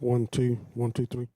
One, two, one, two, three.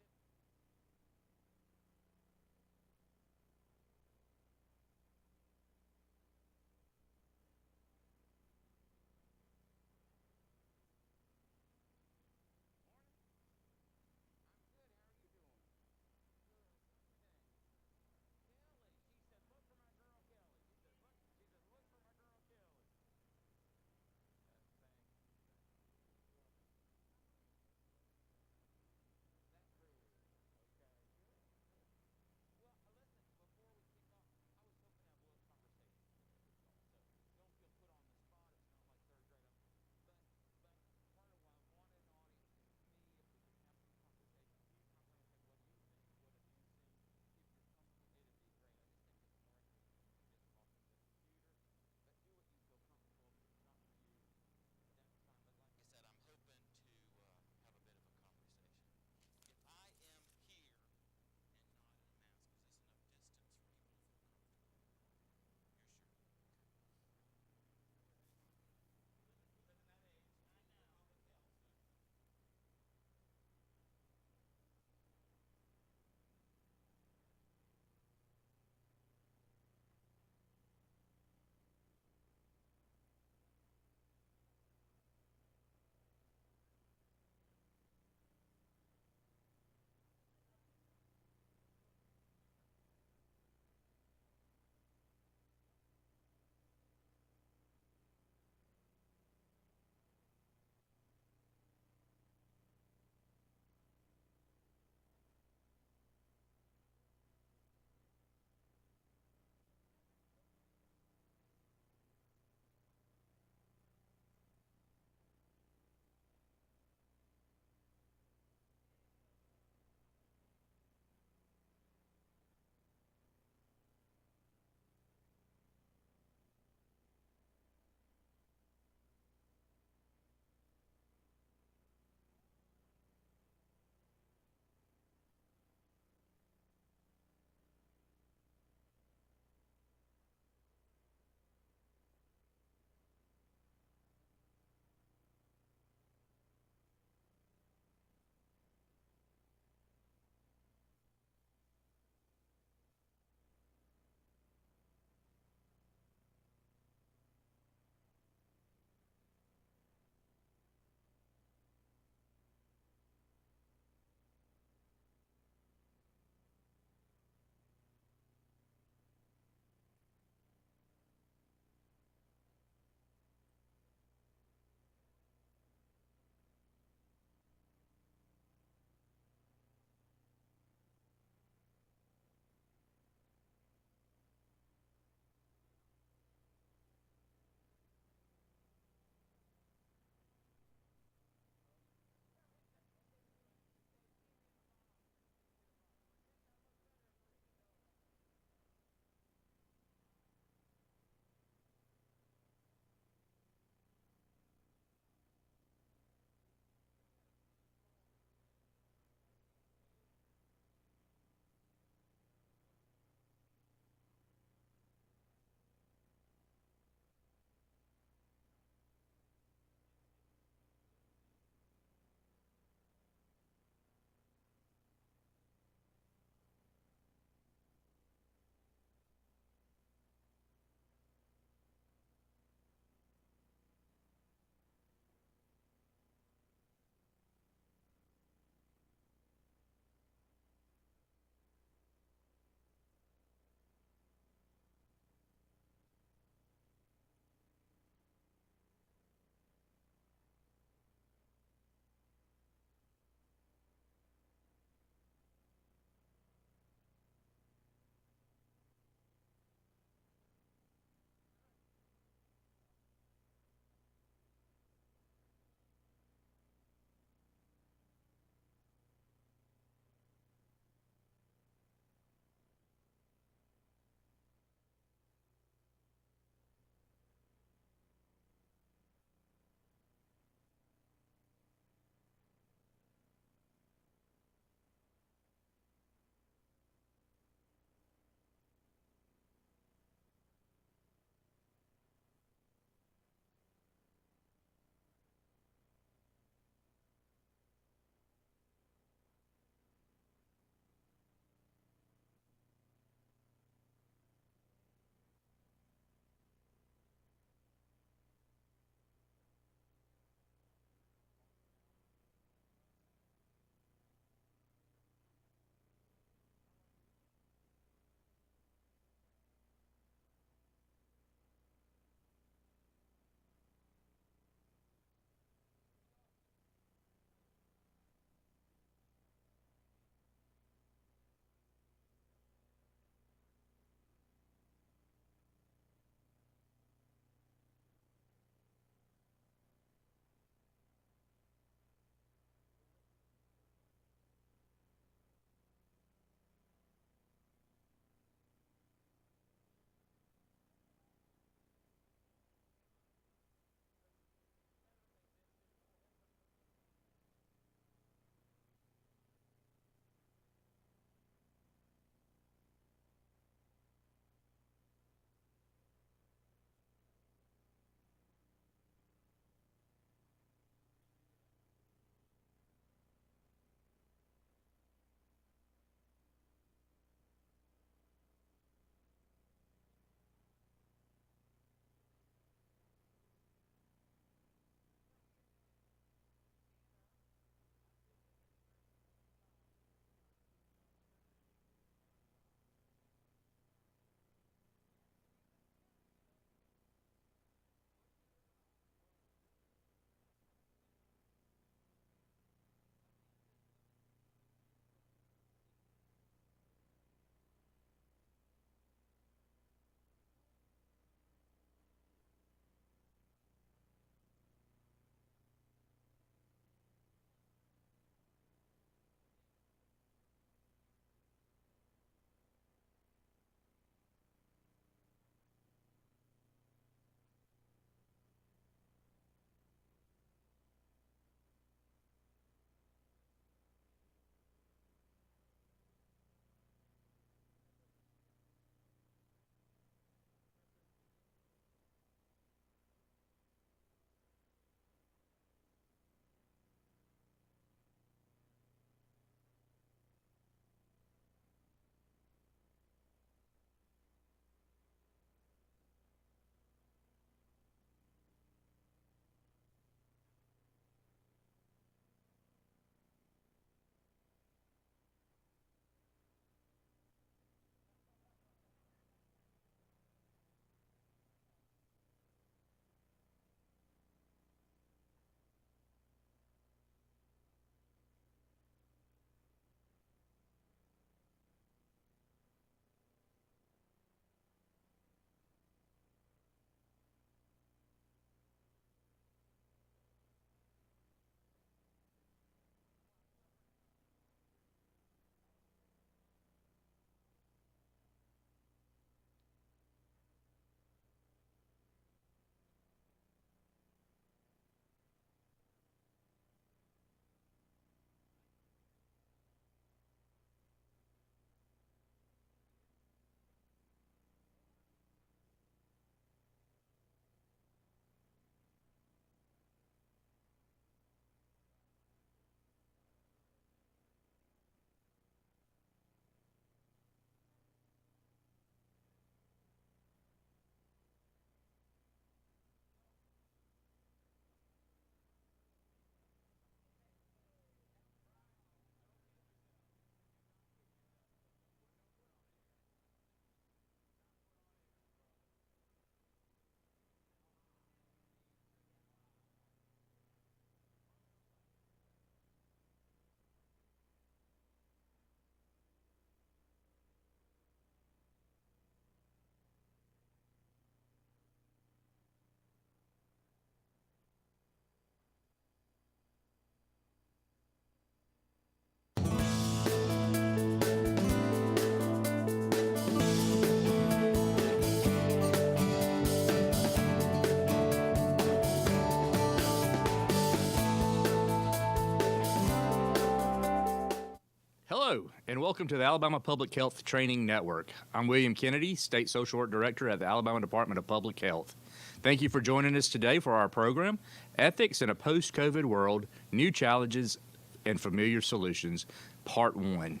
And welcome to the Alabama Public Health Training Network. I'm William Kennedy, State Social Work Director at the Alabama Department of Public Health. Thank you for joining us today for our program, Ethics in a Post-COVID World, New Challenges and Familiar Solutions, Part 1.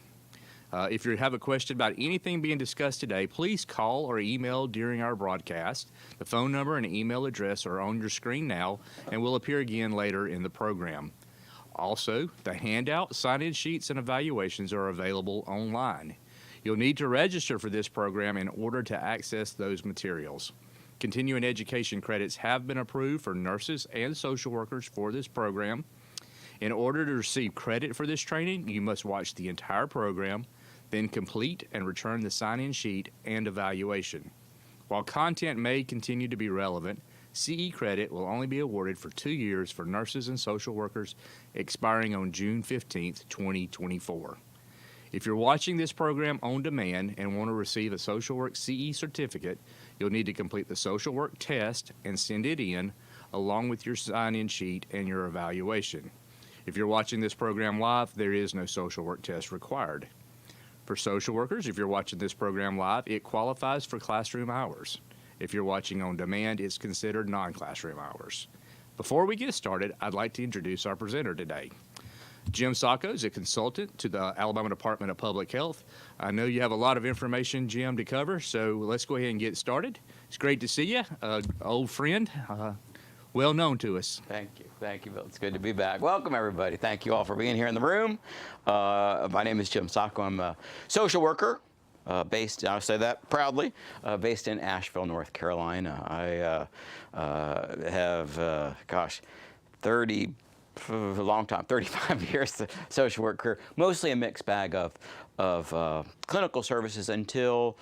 If you have a question about anything being discussed today, please call or email during our broadcast. The phone number and email address are on your screen now and will appear again later in the program. Also, the handout, sign-in sheets, and evaluations are available online. You'll need to register for this program in order to access those materials. Continuing education credits have been approved for nurses and social workers for this program. In order to receive credit for this training, you must watch the entire program, then complete and return the sign-in sheet and evaluation. While content may continue to be relevant, CE credit will only be awarded for 2 years for nurses and social workers, expiring on June 15, 2024. If you're watching this program on demand and want to receive a social work CE certificate, you'll need to complete the social work test and send it in, along with your sign-in sheet and your evaluation. If you're watching this program live, there is no social work test required. For social workers, if you're watching this program live, it qualifies for classroom hours. If you're watching on demand, it's considered non-classroom hours. Before we get started, I'd like to introduce our presenter today. Jim Sacco is a consultant to the Alabama Department of Public Health. I know you have a lot of information, Jim, to cover, so let's go ahead and get started. It's great to see you, old friend, well known to us. Thank you. Thank you, Bill. It's good to be back. Welcome, everybody. Thank you all for being here in the room. My name is Jim Sacco. I'm a social worker. Based, I'll say that proudly, based in Asheville, North Carolina. I have, a long time, 35 years of social work career, mostly a mixed bag of clinical services until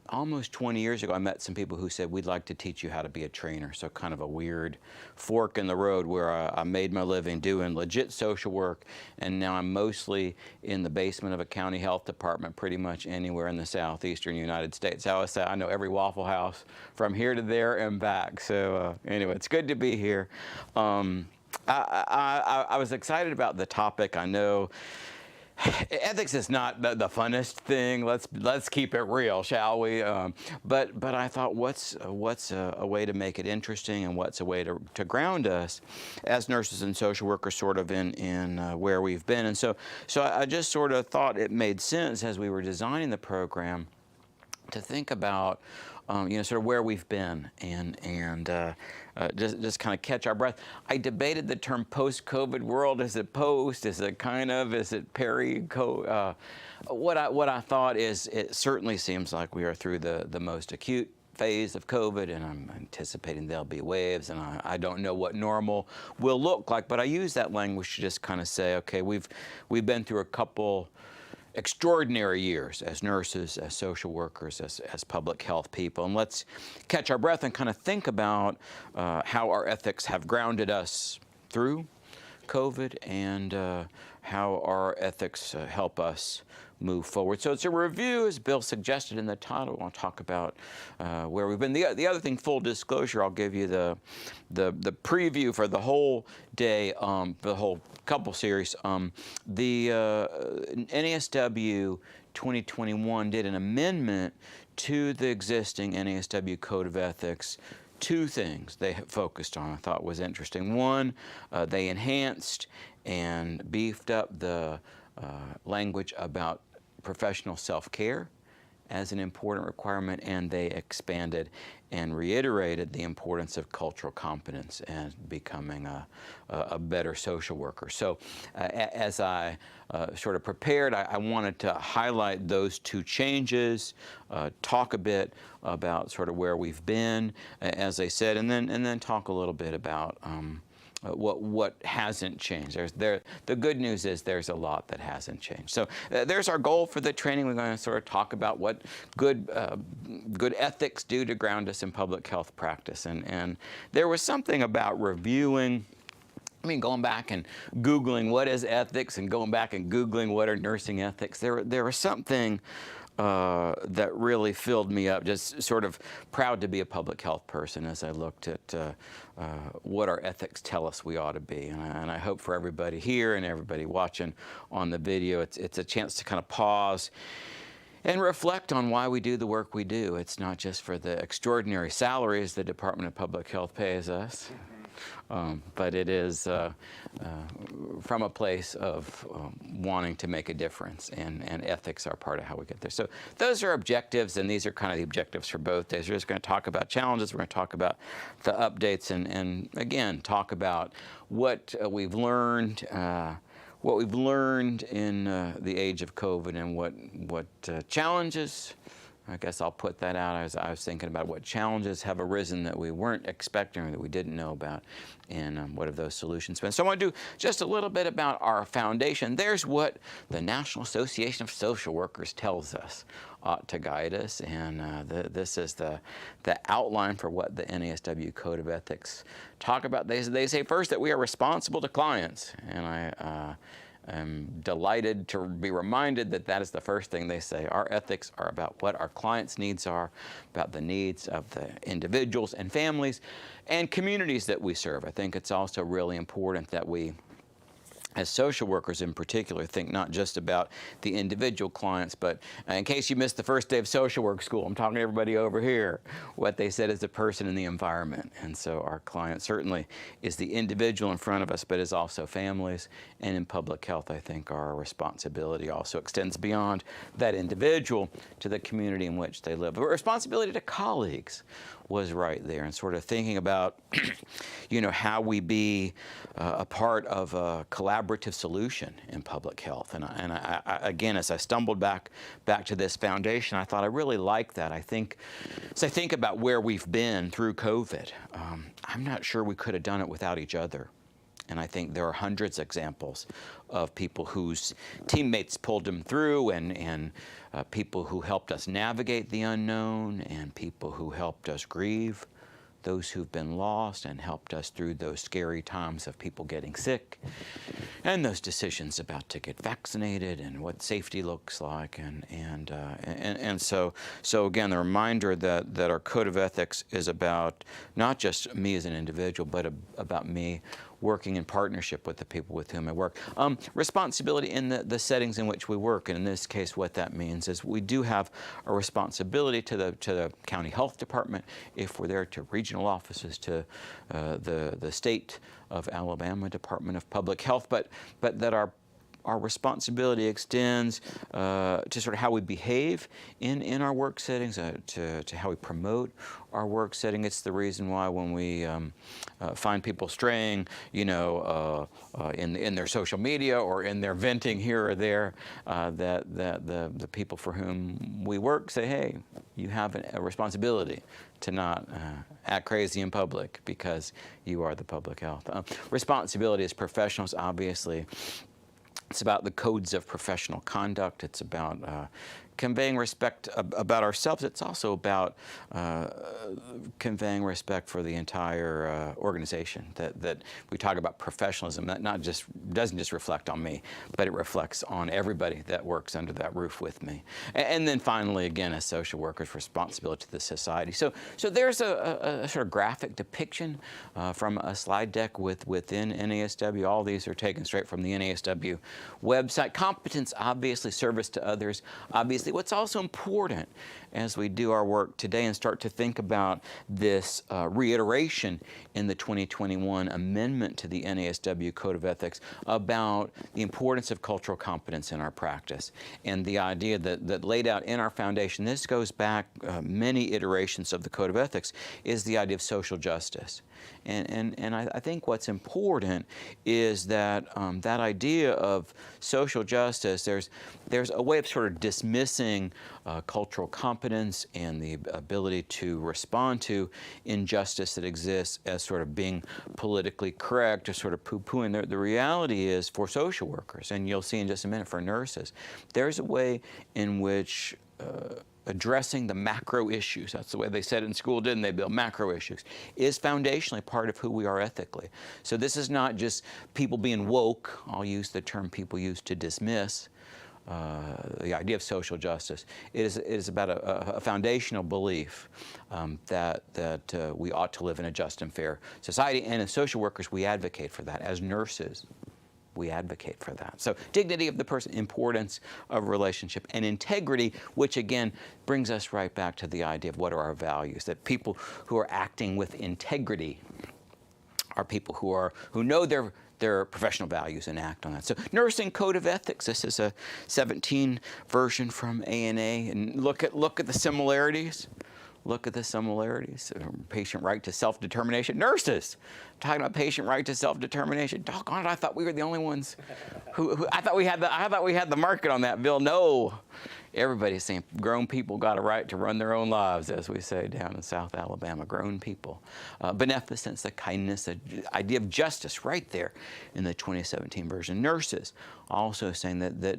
almost 20 years ago. I met some people who said, we'd like to teach you how to be a trainer. So kind of a weird fork in the road where I made my living doing legit social work, and now I'm mostly in the basement of a county health department pretty much anywhere in the southeastern United States. I always say I know every Waffle House from here to there and back. So anyway, it's good to be here. I was excited about the topic. I know ethics is not the funnest thing. Let's keep it real, shall we? But I thought, what's a way to make it interesting, and what's a way to ground us as nurses and social workers, sort of in where we've been. And so I just sort of thought it made sense as we were designing the program to think about sort of where we've been and just kind of catch our breath. I debated the term post-COVID world. Is it post? Is it kind of? Is it peri-COVID? What I thought is, it certainly seems like we are through the most acute phase of COVID, and I'm anticipating there'll be waves, and I don't know what normal will look like. But I use that language to just kind of say, okay, we've been through a couple extraordinary years as nurses, as social workers, as public health people. And let's catch our breath and kind of think about how our ethics have grounded us through COVID, and how our ethics help us move forward. So it's a review, as Bill suggested in the title. I want to talk about where we've been. The other thing, full disclosure, I'll give you the preview for the whole day, the whole couple series. The NASW 2021 did an amendment to the existing NASW Code of Ethics. Two things they focused on I thought was interesting. One, they enhanced and beefed up the language about professional self-care as an important requirement, and they expanded and reiterated the importance of cultural competence and becoming a better social worker. So as I sort of prepared, I wanted to highlight those two changes, talk a bit about sort of where we've been, as I said, and then talk a little bit about what hasn't changed. The good news is there's a lot that hasn't changed. So there's our goal for the training. We're going to sort of talk about what good ethics do to ground us in public health practice. And there was something about reviewing, going back and Googling what is ethics and going back and Googling what are nursing ethics. There was something that really filled me up, just sort of proud to be a public health person as I looked at what our ethics tell us we ought to be. And I hope for everybody here and everybody watching on the video, it's a chance to kind of pause and reflect on why we do the work we do. It's not just for the extraordinary salaries the Department of Public Health pays us, but it is from a place of wanting to make a difference, and ethics are part of how we get there. So those are objectives, and these are kind of the objectives for both days. We're just going to talk about challenges, we're going to talk about the updates, and again, talk about what we've learned, in the age of COVID, and what challenges, I guess I'll put that out. I was thinking about what challenges have arisen that we weren't expecting or that we didn't know about, and what have those solutions been. So I want to do just a little bit about our foundation. There's what the National Association of Social Workers tells us ought to guide us, and this is the outline for what the NASW Code of Ethics talk about. They say first that we are responsible to clients, and I am delighted to be reminded that that is the first thing they say. Our ethics are about what our clients' needs are, about the needs of the individuals and families and communities that we serve. I think it's also really important that we, as social workers in particular, think not just about the individual clients, but in case you missed the first day of social work school, I'm talking to everybody over here, what they said is the person in the environment. And so our client certainly is the individual in front of us, but is also families. And in public health, I think our responsibility also extends beyond that individual to the community in which they live. But responsibility to colleagues was right there, and sort of thinking about, how we be a part of a collaborative solution in public health. And I again, as I stumbled back to this foundation, I thought I really like that. I think, as I think about where we've been through COVID, I'm not sure we could have done it without each other. And I think there are hundreds of examples of people whose teammates pulled them through, and people who helped us navigate the unknown, and people who helped us grieve those who've been lost, and helped us through those scary times of people getting sick, and those decisions about to get vaccinated and what safety looks like, and so again, the reminder that our code of ethics is about not just me as an individual, but about me working in partnership with the people with whom I work. Responsibility in the settings in which we work, and in this case what that means is we do have a responsibility to the county health department, if we're there, to regional offices, to the state of Alabama Department of Public Health, but that our responsibility extends to sort of how we behave in our work settings, to how we promote our work setting. It's the reason why when we find people straying, in their social media or in their venting here or there, that the people for whom we work say, hey, you have a responsibility to not act crazy in public because you are the public health. Responsibility as professionals, obviously, it's about the codes of professional conduct. It's about conveying respect about ourselves. It's also about conveying respect for the entire organization. That we talk about professionalism. That doesn't just reflect on me, but it reflects on everybody that works under that roof with me. And then finally, again, as social workers, responsibility to the society. So there's a sort of graphic depiction from a slide deck within NASW. All these are taken straight from the NASW website. Competence, obviously, service to others, obviously. What's also important as we do our work today and start to think about this reiteration in the 2021 amendment to the NASW Code of Ethics about the importance of cultural competence in our practice, and the idea that laid out in our foundation, this goes back many iterations of the Code of Ethics, is the idea of social justice. And I think what's important is that that idea of social justice, there's a way of sort of dismissing cultural competence and the ability to respond to injustice that exists as sort of being politically correct or sort of poo-pooing. The reality is, for social workers, and you'll see in just a minute for nurses, there's a way in which addressing the macro issues, that's the way they said it in school, didn't they, Bill? Macro issues, is foundationally part of who we are ethically. So this is not just people being woke. I'll use the term people use to dismiss the idea of social justice. It is about a foundational belief that we ought to live in a just and fair society. And as social workers, we advocate for that. As nurses, we advocate for that. So dignity of the person, importance of relationship, and integrity, which again brings us right back to the idea of what are our values. That people who are acting with integrity are people who know their professional values and act on that. So Nursing Code of Ethics, this is a 17 version from ANA, and look at the similarities. Look at the similarities. Patient right to self-determination. Nurses talking about patient right to self-determination. Doggone it, I thought we were the only ones who I thought we had the market on that bill. No. Everybody's saying grown people got a right to run their own lives, as we say down in South Alabama. Grown people. Beneficence, the kindness, the idea of justice right there in the 2017 version. Nurses also saying that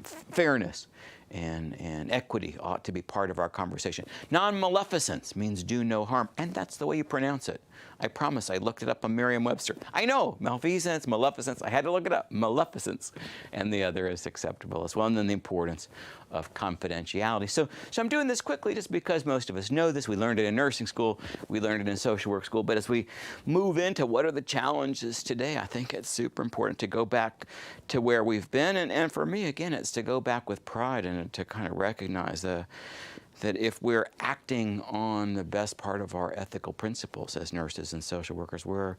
fairness and equity ought to be part of our conversation. Non-maleficence means do no harm, and that's the way you pronounce it. I promise I looked it up on Merriam-Webster. I know, malfeasance, maleficence, I had to look it up, maleficence, and the other is acceptable as well, and then the importance of confidentiality. So I'm doing this quickly just because most of us know this. We learned it in nursing school, we learned it in social work school, but as we move into what are the challenges today, I think it's super important to go back to where we've been, and for me, again, it's to go back with pride and to kind of recognize that if we're acting on the best part of our ethical principles as nurses and social workers, we're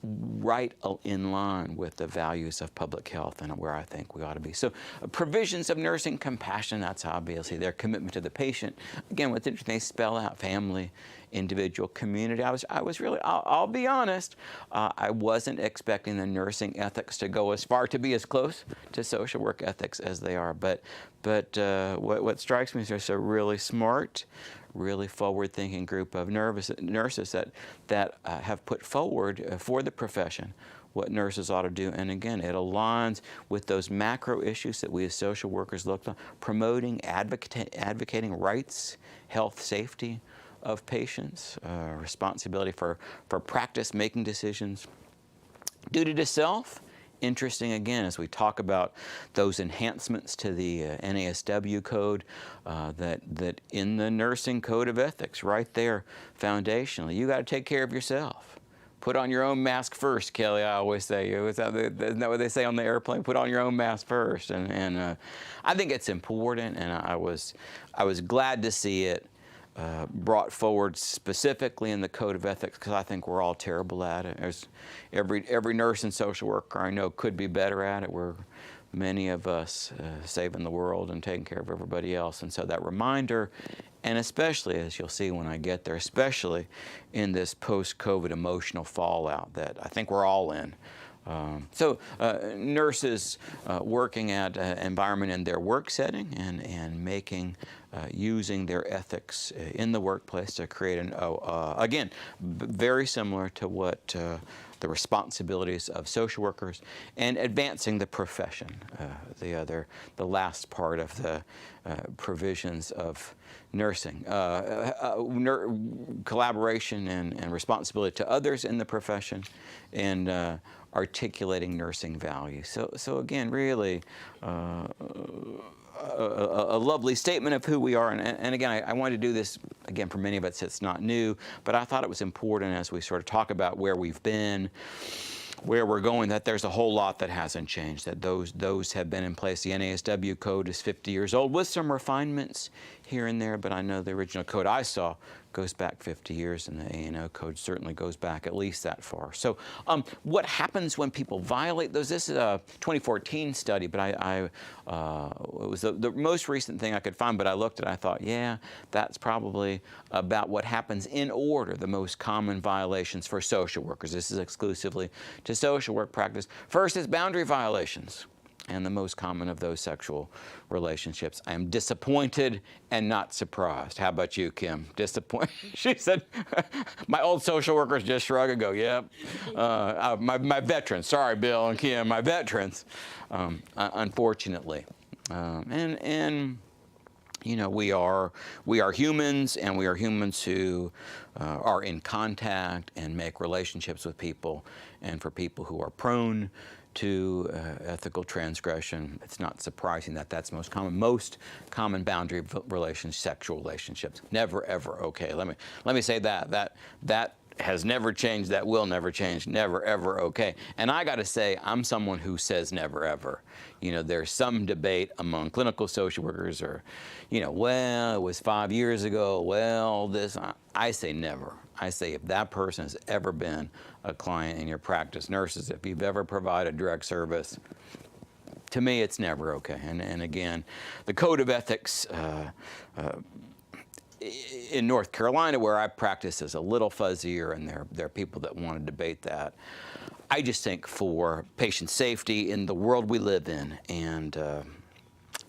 right in line with the values of public health and where I think we ought to be. So provisions of nursing compassion, that's obviously their commitment to the patient. Again, what's interesting, they spell out family, individual, community. I was really, I'll be honest, I wasn't expecting the nursing ethics to go as far, to be as close to social work ethics as they are. But what strikes me is there's a really smart, really forward-thinking group of nurses that have put forward for the profession what nurses ought to do. And again, it aligns with those macro issues that we as social workers looked at, promoting, advocating rights, health, safety of patients, responsibility for practice making decisions, duty to self. Interesting, again, as we talk about those enhancements to the NASW code, that in the Nursing Code of Ethics, right there, foundationally, you got to take care of yourself. Put on your own mask first, Kelly, I always say. Isn't that what they say on the airplane? Put on your own mask first. And I think it's important, and I was glad to see it brought forward specifically in the Code of Ethics, because I think we're all terrible at it. There's every nurse and social worker I know could be better at it. We're many of us saving the world and taking care of everybody else. And so that reminder, and especially as you'll see when I get there, especially in this post-COVID emotional fallout that I think we're all in. Nurses working at environment in their work setting and making, using their ethics in the workplace to create again, very similar to what the responsibilities of social workers, and advancing the profession, the last part of the provisions of nursing. Collaboration and responsibility to others in the profession, and articulating nursing values. So again, really a lovely statement of who we are. And again, I wanted to do this, again, for many of us, it's not new, but I thought it was important as we sort of talk about where we've been, where we're going, that there's a whole lot that hasn't changed, that those have been in place. The NASW code is 50 years old with some refinements here and there, but I know the original code I saw goes back 50 years, and the A&O code certainly goes back at least that far. So what happens when people violate those? This is a 2014 study, but it was the most recent thing I could find, but I looked at it, I thought, yeah, that's probably about what happens in order, the most common violations for social workers. This is exclusively to social work practice. First is boundary violations, and the most common of those, sexual relationships. I am disappointed and not surprised. How about you, Kim? Disappointed? She said, my old social workers just shrug and go, yep. My veterans, sorry, Bill and Kim, my veterans, unfortunately. And you know, we are humans, and we are humans who are in contact and make relationships with people, and for people who are prone to ethical transgression. It's not surprising that that's most common boundary sexual relationships. Never ever okay. Let me say that has never changed. That will never change. Never ever okay. And I got to say, I'm someone who says never ever. You know, there's some debate among clinical social workers, or, you know, well, it was 5 years ago. Well, this. I say never. I say if that person has ever been a client in your practice, nurses, if you've ever provided direct service, to me, it's never okay. And again, the code of ethics in North Carolina, where I practice, is a little fuzzier, and there are people that want to debate that. I just think for patient safety in the world we live in, and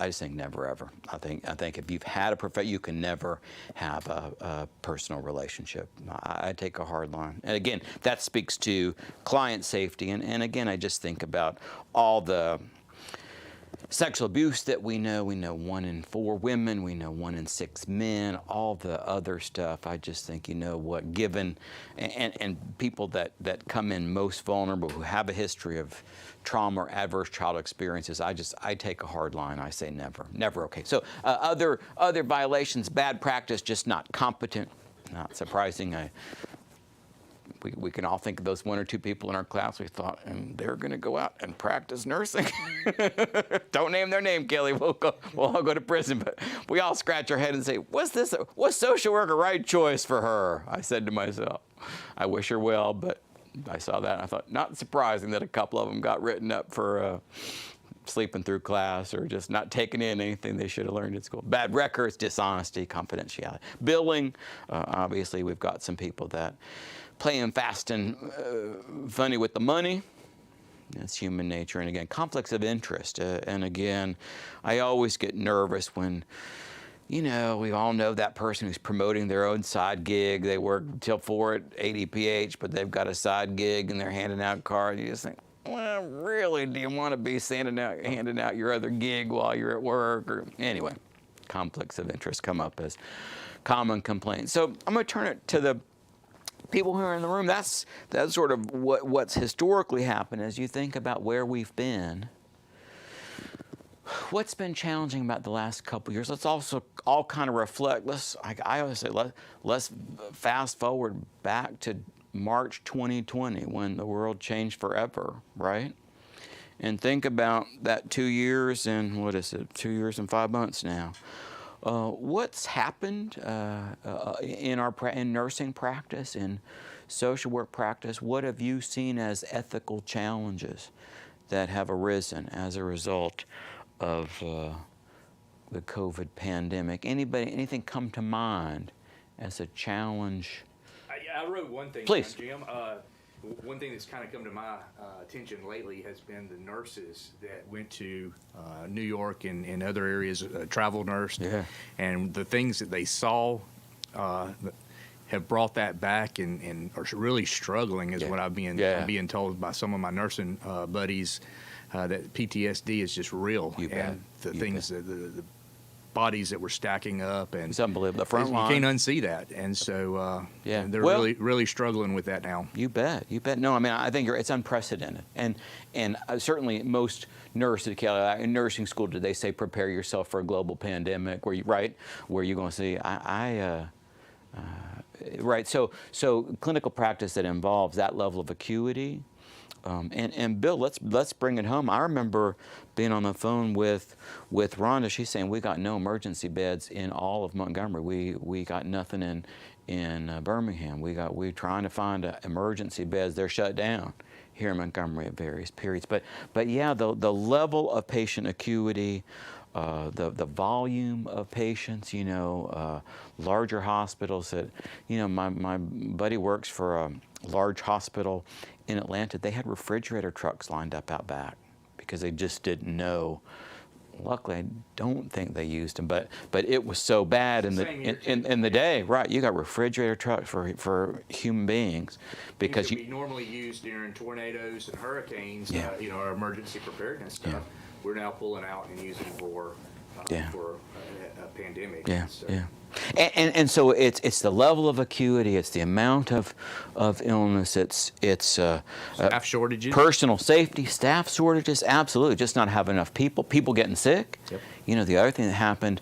I just think never ever. I think if you've had a profession, you can never have a personal relationship. I take a hard line, and again, that speaks to client safety. And again, I just think about all the sexual abuse that we know 1 in 4 women, we know 1 in 6 men, all the other stuff. I just think, you know what, given, and people that come in most vulnerable, who have a history of trauma or adverse childhood experiences, I take a hard line. I say never okay. So other violations, bad practice, just not competent, not surprising. We can all think of those 1 or 2 people in our class we thought, and they're going to go out and practice nursing. Don't name their name, Kelly. We'll all go to prison. But we all scratch our head and say, what's social work a right choice for her? I said to myself, I wish her well, but I saw that and I thought, not surprising that a couple of them got written up for sleeping through class or just not taking in anything they should have learned in school. Bad records, dishonesty, confidentiality. Billing, obviously we've got some people that playing fast and funny with the money. That's human nature. And again, conflicts of interest. And again, I always get nervous when, you know, we all know that person who's promoting their own side gig. They work till 4 at ADPH, but they've got a side gig and they're handing out cards. You just think, well, really, do you want to be handing out your other gig while you're at work? Or anyway, conflicts of interest come up as common complaints. So I'm going to turn it to the people who are in the room. That's sort of what's historically happened. As you think about where we've been, what's been challenging about the last couple of years? Let's also all kind of reflect. I always say, let's fast forward back to March 2020, when the world changed forever, right? And think about that 2 years and, what is it, 2 years and 5 months now. What's happened in nursing practice, in social work practice? What have you seen as ethical challenges that have arisen as a result of the COVID pandemic? Anything come to mind as a challenge? I wrote one thing, Please. Jim. One thing that's kind of come to my attention lately has been the nurses that went to New York and other areas, travel nursed, Yeah. and the things that they saw have brought that back and are really struggling, is what I'm being told by some of my nursing buddies, that PTSD is just real. You bet. And the things that the bodies that were stacking up, and It's unbelievable. The front line. You can't unsee that, and so they're Well, really struggling with that now. You bet. No, I mean, I think it's unprecedented, and certainly most nurses, Kelly, in nursing school, did they say prepare yourself for a global pandemic? Where you're going to see right. So clinical practice that involves that level of acuity. And Bill, let's bring it home. I remember being on the phone with Rhonda. She's saying we got no emergency beds in all of Montgomery. We got nothing in Birmingham. We're trying to find emergency beds. They're shut down here in Montgomery at various periods. But yeah, the level of patient acuity, the volume of patients, larger hospitals that, my buddy works for a large hospital in Atlanta. They had refrigerator trucks lined up out back because they just didn't know. Luckily, I don't think they used them, but it was so bad in the day, right? You got refrigerator trucks for human beings because we normally use during tornadoes and hurricanes, our emergency preparedness stuff. We're now pulling out and using for Yeah. for a pandemic. Yeah, So, yeah. And so it's the level of acuity, it's the amount of illness, it's staff shortages. personal safety, staff shortages, absolutely. Just not having enough people getting sick. Yep. You know, the other thing that happened,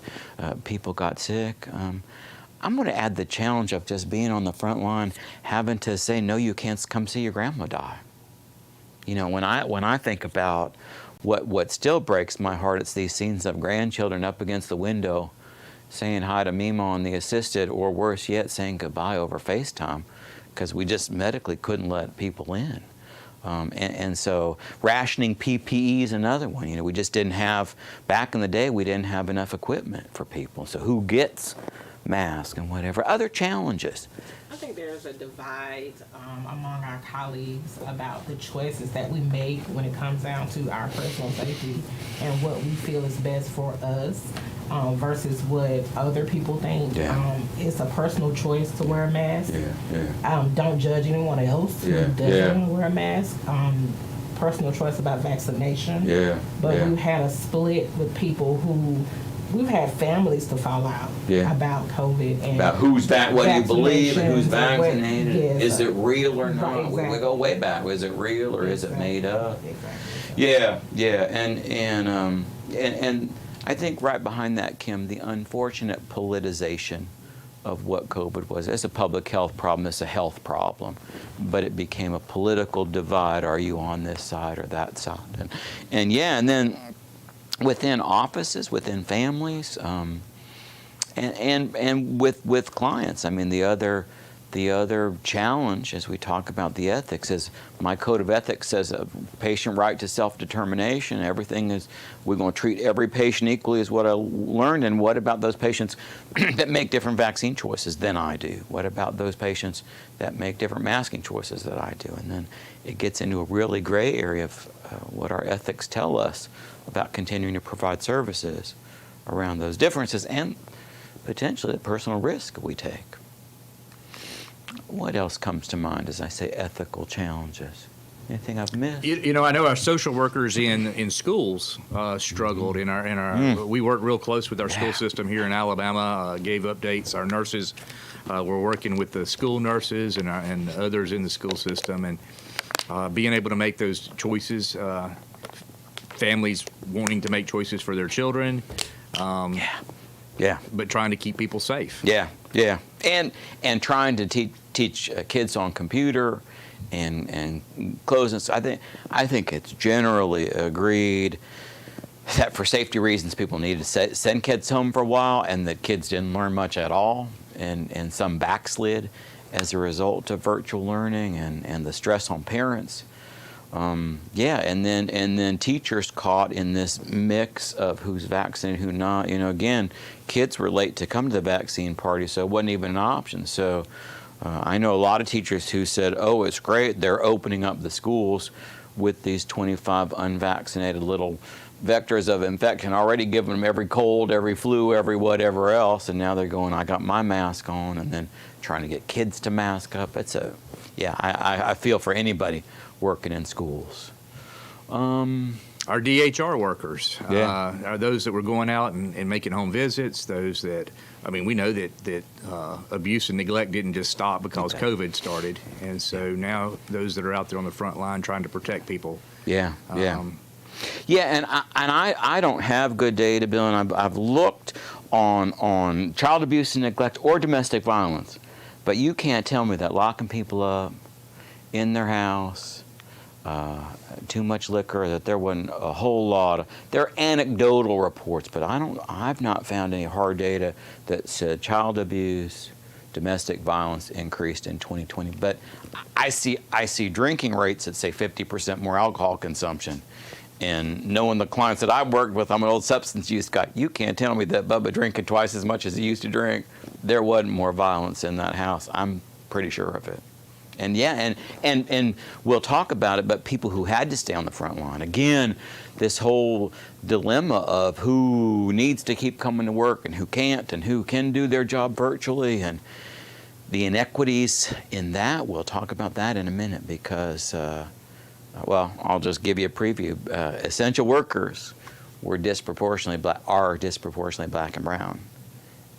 people got sick. I'm going to add the challenge of just being on the front line, having to say, no, you can't come see your grandma die. You know, when I think about what still breaks my heart, it's these scenes of grandchildren up against the window saying hi to Mima on the assisted, or worse yet, saying goodbye over FaceTime, because we just medically couldn't let people in. And so rationing PPE is another one. You know, we just didn't have, back in the day, we didn't have enough equipment for people. So who gets masks and whatever? Other challenges. I think there's a divide among our colleagues about the choices that we make when it comes down to our personal safety and what we feel is best for us versus what other people think. Yeah. It's a personal choice to wear a mask. Yeah. Don't judge anyone else who doesn't want to wear a mask. Personal choice about vaccination. But we've had a split with people who, we've had families to fall out about COVID and about what do you believe and who's vaccinated. Yes. Is it real or not? Right, exactly. We go way back. Is it real or is it made up? Exactly. Yeah. And I think right behind that, Kim, the unfortunate politicization of what COVID was. It's a public health problem, it's a health problem, but it became a political divide. Are you on this side or that side? And then within offices, within families, and with clients. I mean, the other challenge, as we talk about the ethics, is my code of ethics says a patient right to self-determination. Everything is, we're going to treat every patient equally, is what I learned. And what about those patients that make different vaccine choices than I do? What about those patients that make different masking choices that I do? And then it gets into a really gray area of what our ethics tell us about continuing to provide services around those differences and potentially the personal risk we take. What else comes to mind as I say ethical challenges? Anything I've missed? You know, I know our social workers in schools struggled. We work real close with our school system here in Alabama. Gave updates. Our nurses were working with the school nurses and others in the school system, and being able to make those choices. Families wanting to make choices for their children. But trying to keep people safe. And trying to teach kids on computer and close. And so I think it's generally agreed that for safety reasons people needed to send kids home for a while, and that kids didn't learn much at all, and some backslid as a result of virtual learning and the stress on parents. And then teachers caught in this mix of who's vaccinated, who not. You know, again, kids were late to come to the vaccine party, so it wasn't even an option. So I know a lot of teachers who said, oh, it's great, they're opening up the schools with these 25 unvaccinated little vectors of infection, already giving them every cold, every flu, every whatever else, and now they're going, I got my mask on, and then trying to get kids to mask up. I feel for anybody working in schools. Our DHR workers are those that were going out and making home visits, those that, I mean, we know that abuse and neglect didn't just stop because COVID started. And so now those that are out there on the front line trying to protect people. And I don't have good data, Bill, and I've looked on child abuse and neglect or domestic violence, but you can't tell me that locking people up in their house, too much liquor, that there wasn't a whole lot of, there are anecdotal reports, but I've not found any hard data that said child abuse, domestic violence increased in 2020. But I see drinking rates that say 50% more alcohol consumption. And knowing the clients that I've worked with, I'm an old substance use guy, you can't tell me that Bubba drinking twice as much as he used to drink. There wasn't more violence in that house. I'm pretty sure of it. And we'll talk about it, but people who had to stay on the front line, again, this whole dilemma of who needs to keep coming to work and who can't, and who can do their job virtually, and the inequities in that. We'll talk about that in a minute because, I'll just give you a preview. Essential workers are disproportionately black and brown.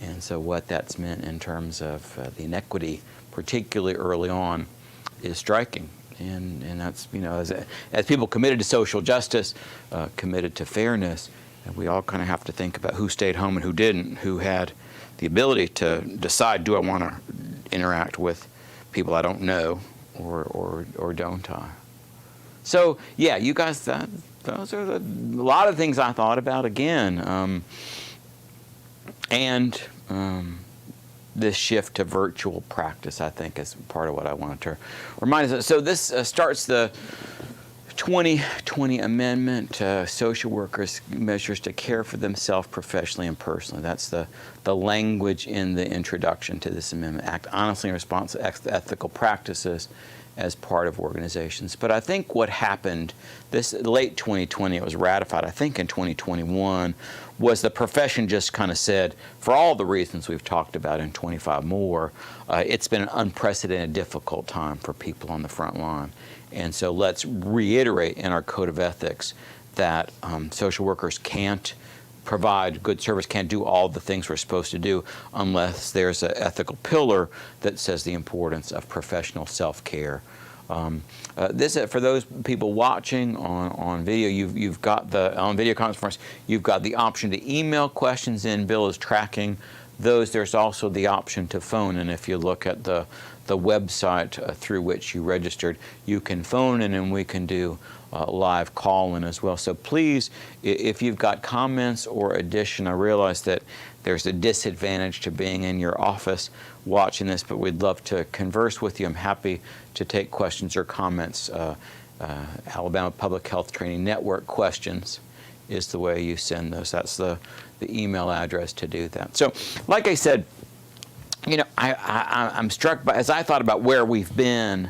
And so what that's meant in terms of the inequity, particularly early on, is striking. And that's, as people committed to social justice, committed to fairness, we all kind of have to think about who stayed home and who didn't, who had the ability to decide, do I want to interact with people I don't know or don't I? So, yeah, you guys, those are a lot of things I thought about again. This shift to virtual practice, I think, is part of what I wanted to remind us of. So this starts the 2020 amendment, social workers' measures to care for themselves professionally and personally. That's the language in the introduction to this amendment. Act honestly in response to ethical practices as part of organizations. But I think what happened, this late 2020, it was ratified, I think in 2021, was the profession just kind of said, for all the reasons we've talked about in 25 more, it's been an unprecedented difficult time for people on the front line. And so let's reiterate in our code of ethics that social workers can't provide good service, can't do all the things we're supposed to do unless there's an ethical pillar that says the importance of professional self-care. This for those people watching on video. You've got on video conference. You've got the option to email questions in. Bill is tracking those. There's also the option to phone. And if you look at the website through which you registered, you can phone in, and we can do live call-in as well. So please, if you've got comments or addition, I realize that there's a disadvantage to being in your office watching this, but we'd love to converse with you. I'm happy to take questions or comments. Alabama Public Health Training Network questions is the way you send those. That's the email address to do that. So, like I said, I'm struck by, as I thought about where we've been,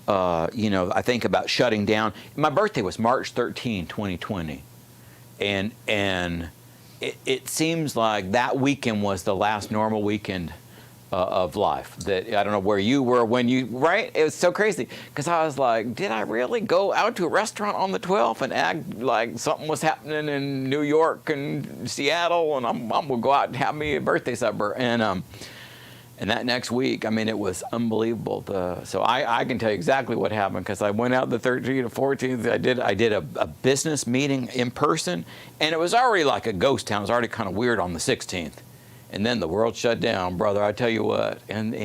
I think about shutting down. My birthday was March 13, 2020. And it seems like that weekend was the last normal weekend of life. That I don't know where you were when you, right? It was so crazy because I was like, did I really go out to a restaurant on the 12th and act like something was happening in New York and Seattle, and I'm gonna go out and have me a birthday supper? And that next week, I mean, it was unbelievable. So I can tell you exactly what happened because I went out the 13th to 14th. I did a business meeting in person, and it was already like a ghost town. It was already kind of weird on the 16th. And then the world shut down, brother, I tell you what. And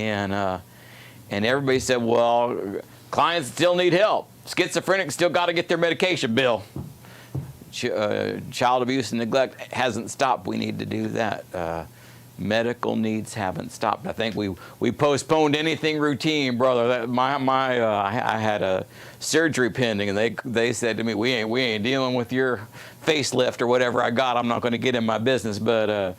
everybody said, well, clients still need help. Schizophrenics still got to get their medication, Bill. Child abuse and neglect hasn't stopped. We need to do that. Medical needs haven't stopped. I think we postponed anything routine, brother. I had a surgery pending, and they said to me, we ain't dealing with your facelift or whatever I got. I'm not going to get in my business. But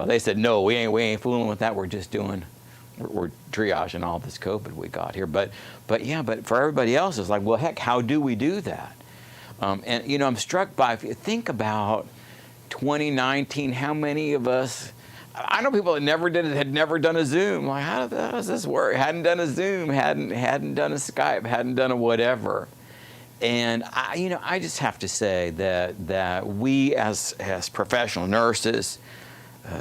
they said, no, we ain't fooling with that. We're just we're triaging all this COVID we got here. But for everybody else, it's like, well, heck, how do we do that? And I'm struck by, if you think about 2019, how many of us, I know people that had never done a Zoom. Like, how does this work? Hadn't done a Zoom, hadn't done a Skype, hadn't done a whatever. And I just have to say that we as professional nurses,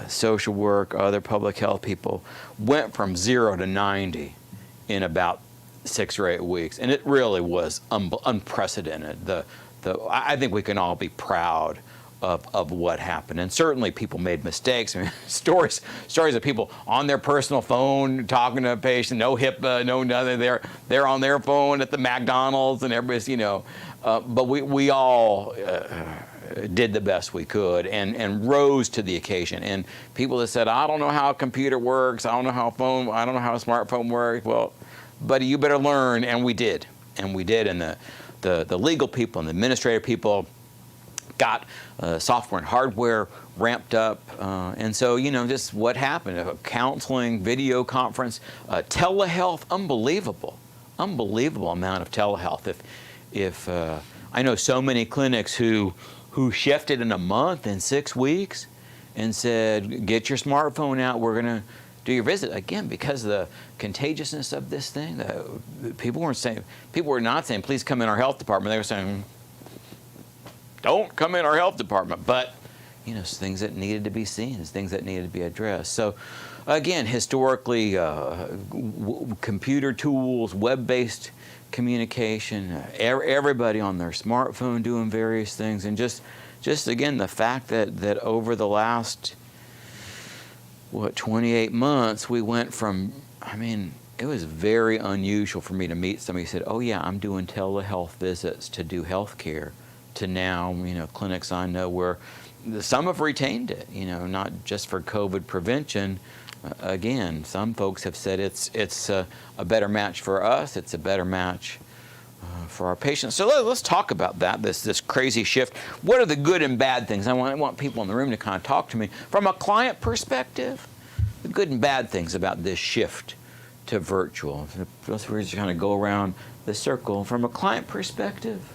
social work, other public health people, went from 0 to 90 in about 6 or 8 weeks, and it really was unprecedented. I think we can all be proud of what happened, and certainly people made mistakes. I mean, stories of people on their personal phone talking to a patient, no HIPAA, no nothing. They're on their phone at the McDonald's, and everybody's but we all did the best we could and rose to the occasion. And people that said, I don't know how a computer works, I don't know how a smartphone works. Well, buddy, you better learn. And we did, and the legal people and the administrative people got software and hardware ramped up, and so just what happened: counseling, video conference, telehealth, unbelievable amount of telehealth. If I know so many clinics who shifted in a month, in 6 weeks, and said, get your smartphone out, we're gonna do your visit again, because of the contagiousness of this thing. People were not saying, please come in our health department. They were saying, don't come in our health department. But, it's things that needed to be seen, it's things that needed to be addressed. So, again, historically, computer tools, web-based communication, everybody on their smartphone doing various things, and just again, the fact that over the last, 28 months, we went from, it was very unusual for me to meet somebody who said, oh yeah, I'm doing telehealth visits to do health care, to now, clinics I know where some have retained it, not just for COVID prevention. Again, some folks have said it's a better match for us, it's a better match for our patients. So let's talk about that, this crazy shift. What are the good and bad things? I want people in the room to kind of talk to me from a client perspective, the good and bad things about this shift to virtual. Let's just kind of go around the circle. From a client perspective,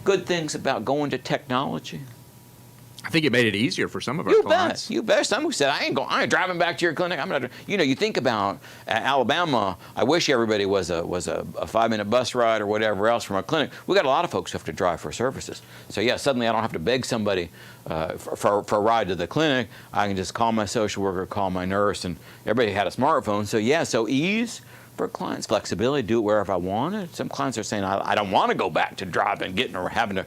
good things about going to technology. I think it made it easier for some of our clients. You bet. Some who said, I ain't driving back to your clinic. I'm not. You think about Alabama. I wish everybody was a 5-minute bus ride or whatever else from a clinic. We got a lot of folks who have to drive for services. So yeah, suddenly I don't have to beg somebody for a ride to the clinic. I can just call my social worker, call my nurse, and everybody had a smartphone. So yeah, so ease for clients, flexibility, do it wherever I want it. Some clients are saying, I don't want to go back to driving, or having to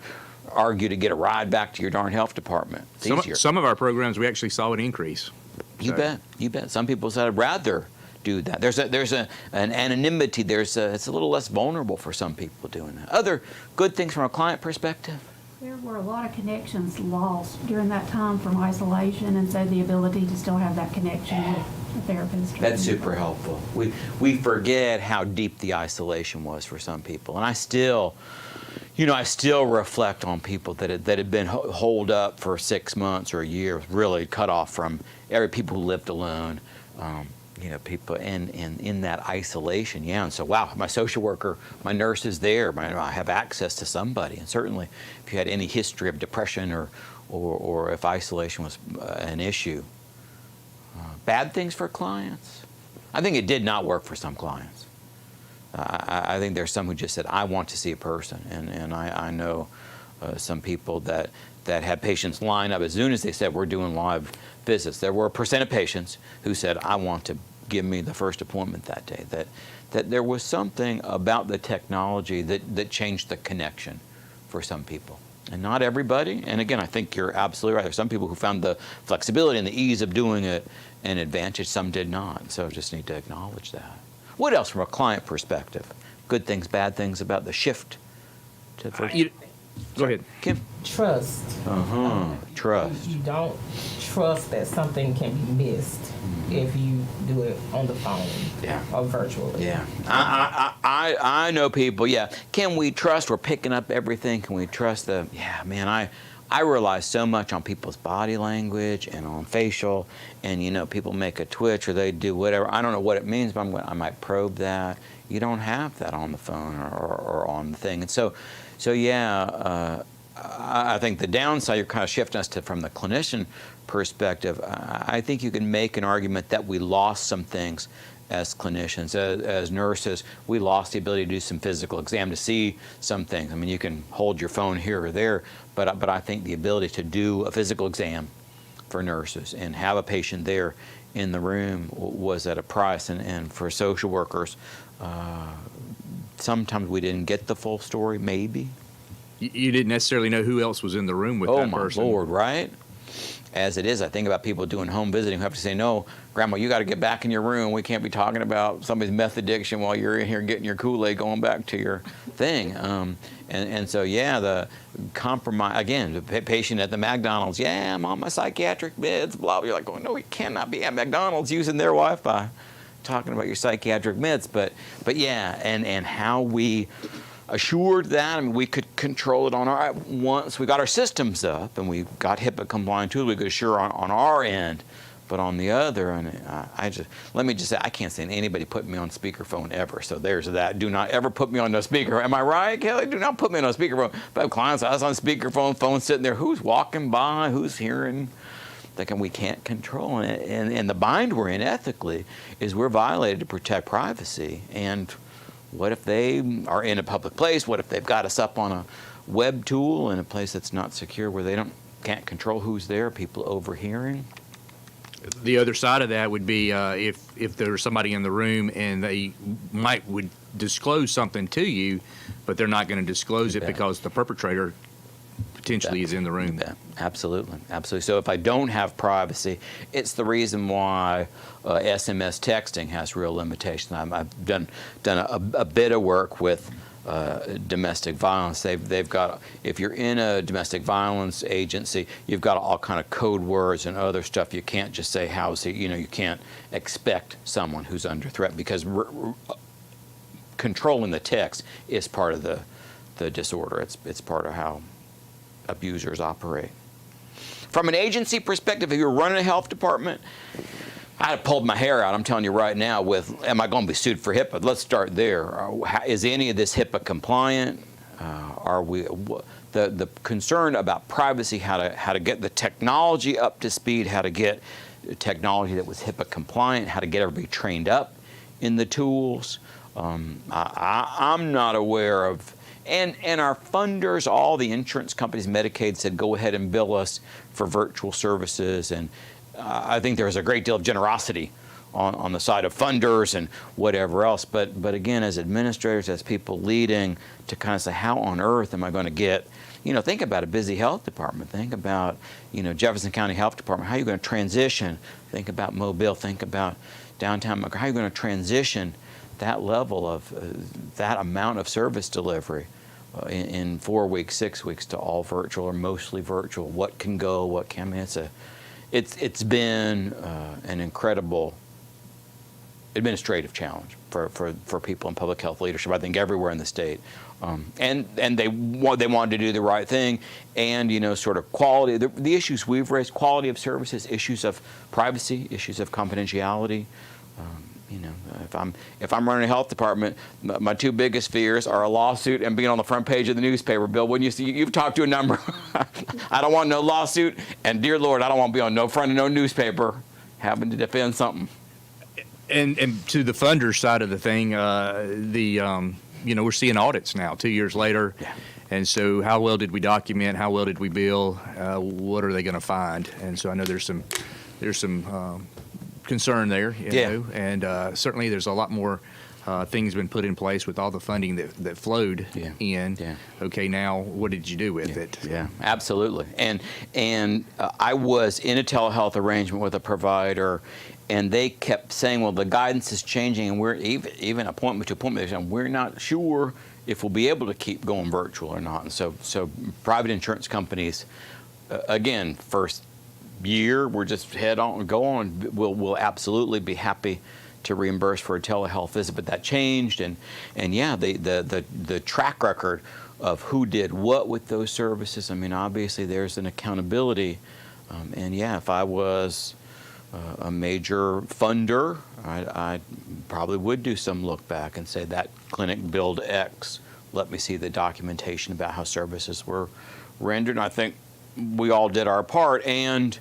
argue to get a ride back to your darn health department. It's easier. Some of our programs, we actually saw an increase. You bet. Some people said, I'd rather do that. There's an anonymity. It's a little less vulnerable for some people doing that. Other good things from a client perspective? There were a lot of connections lost during that time from isolation, and so the ability to still have that connection with a therapist. That's super helpful. We forget how deep the isolation was for some people, and I still reflect on people that had been holed up for 6 months or a year, really cut off from people who lived alone. People in that isolation, and so wow, my social worker, my nurse is there. I have access to somebody, and certainly if you had any history of depression or if isolation was an issue. Bad things for clients. I think it did not work for some clients. I think there's some who just said, I want to see a person, and I know some people that had patients line up as soon as they said we're doing live visits. There were a percent of patients who said, I want to give me the first appointment that day. That there was something about the technology that changed the connection for some people. And not everybody, and again, I think you're absolutely right. There's some people who found the flexibility and the ease of doing it an advantage, some did not. So just need to acknowledge that. What else from a client perspective? Good things, bad things about the shift to virtual? Go ahead. Kim? Trust. Trust. You don't trust that something can be missed if you do it on the phone or virtually. Yeah. I know people, Can we trust we're picking up everything? Can we trust I rely so much on people's body language and on facial, and people make a twitch or they do whatever. I don't know what it means, but I might probe that. You don't have that on the phone or on the thing. And so I think the downside, you're kind of shifting us from the clinician perspective. I think you can make an argument that we lost some things as clinicians, as nurses. We lost the ability to do some physical exam, to see some things. You can hold your phone here or there, but I think the ability to do a physical exam for nurses and have a patient there in the room was at a price. And for social workers, sometimes we didn't get the full story, maybe. You didn't necessarily know who else was in the room with that person. Oh, my Lord, right? As it is, I think about people doing home visiting who have to say, no, Grandma, you got to get back in your room. We can't be talking about somebody's meth addiction while you're in here getting your Kool-Aid going back to your thing. And so, the compromise, again, the patient at the McDonald's, I'm on my psychiatric meds, blah, blah. You're like, no, you cannot be at McDonald's using their Wi-Fi, talking about your psychiatric meds. But and how we assured that, we could control it once we got our systems up and we got HIPAA compliant tools, we could assure on our end. But on the other, and let me just say, I can't stand anybody putting me on speakerphone ever. So there's that. Do not ever put me on no speaker. Am I right, Kelly? Do not put me on a speakerphone. If I have clients, I was on speakerphone, phone sitting there. Who's walking by? Who's hearing? Thinking we can't control it. And the bind we're in ethically is we're violated to protect privacy. And what if they are in a public place? What if they've got us up on web tool in a place that's not secure, where they can't control who's there, people overhearing. The other side of that would be if there's somebody in the room and they would disclose something to you, but they're not going to disclose it because the perpetrator potentially is in the room. Yeah, absolutely, absolutely. So if I don't have privacy, it's the reason why SMS texting has real limitations. I've done a bit of work with domestic violence. They've got, if you're in a domestic violence agency, you've got all kind of code words and other stuff. You can't just say how's he. You can't expect someone who's under threat, because controlling the text is part of the disorder. It's part of how abusers operate. From an agency perspective, if you're running a health department, I'd have pulled my hair out, I'm telling you right now, with, am I going to be sued for HIPAA? Let's start there. Is any of this HIPAA compliant? Are we, the concern about privacy, how to get the technology up to speed, how to get technology that was HIPAA compliant, how to get everybody trained up in the tools. I'm not aware of, and our funders, all the insurance companies, Medicaid said, go ahead and bill us for virtual services, and I think there's a great deal of generosity on the side of funders and whatever else. But again, as administrators, as people leading, to kind of say, how on earth am I going to get, think about a busy health department. Think about, Jefferson County Health Department. How are you going to transition? Think about Mobile. Think about downtown. How are you going to transition that level of, that amount of service delivery in 4 weeks, 6 weeks to all virtual or mostly virtual? What can go? What can? I mean, it's been an incredible administrative challenge for people in public health leadership, I think, everywhere in the state. And they wanted to do the right thing, and sort of quality. The issues we've raised: quality of services, issues of privacy, issues of confidentiality. If I'm running a health department, my two biggest fears are a lawsuit and being on the front page of the newspaper. Bill, wouldn't you see? You've talked to a number. I don't want no lawsuit, and dear Lord, I don't want to be on no front of no newspaper having to defend something. And to the funder side of the thing, we're seeing audits now 2 years later. Yeah. And so how well did we document? How well did we bill? What are they going to find? And so I know there's some concern there, and certainly there's a lot more things been put in place with all the funding that flowed in. Yeah. Okay, now what did you do with it? Yeah, absolutely. And I was in a telehealth arrangement with a provider, and they kept saying, well, the guidance is changing, and we're even appointment to appointment, and we're not sure if we'll be able to keep going virtual or not. And so private insurance companies, again, first year, we're just go on. We'll absolutely be happy to reimburse for a telehealth visit, but that changed, and yeah, the track record of who did what with those services. I mean, obviously there's an accountability, and yeah, if I was a major funder, I probably would do some look back and say that clinic billed X. Let me see the documentation about how services were rendered. And I think we all did our part, and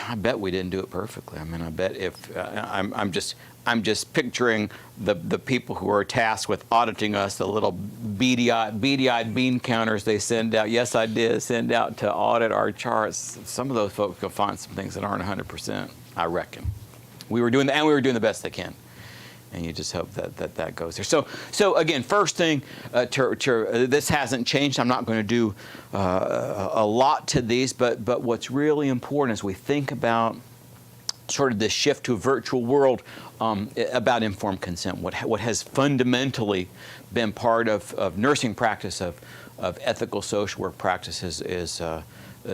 I bet we didn't do it perfectly. I mean, I bet if I'm just picturing the people who are tasked with auditing us, the little beady-eyed bean counters they send out. Yes, I did send out to audit our charts. Some of those folks will find some things that aren't 100%. I reckon we were doing the best they can. And you just hope that goes there. So again, first thing, this hasn't changed. I'm not going to do a lot to these, but what's really important as we think about sort of this shift to a virtual world, about informed consent. What has fundamentally been part of nursing practice, of ethical social work practices, is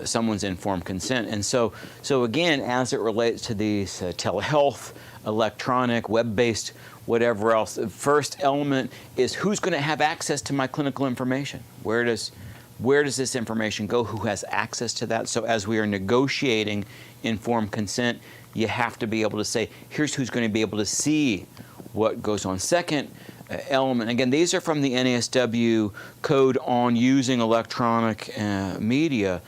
someone's informed consent. And so again, as it relates to these telehealth, electronic, web-based, whatever else, the first element is who's going to have access to my clinical information? Where does this information go? Who has access to that? So as we are negotiating informed consent, you have to be able to say, here's who's going to be able to see what goes on. Second element, again, these are from the NASW code on using electronic media.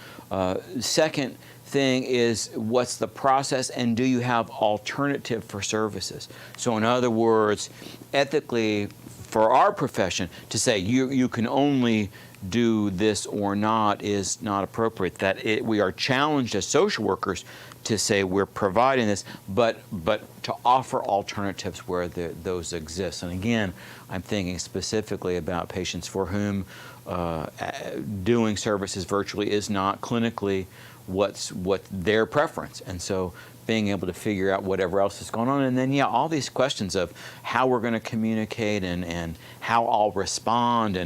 Second thing is, what's the process, and do you have alternative for services? So in other words, ethically, for our profession, to say you can only do this or not is not appropriate. That we are challenged as social workers to say we're providing this, but to offer alternatives where those exist. And again, I'm thinking specifically about patients for whom doing services virtually is not clinically what their preference. And so being able to figure out whatever else is going on. And then, yeah, all these questions of how we're going to communicate and how I'll respond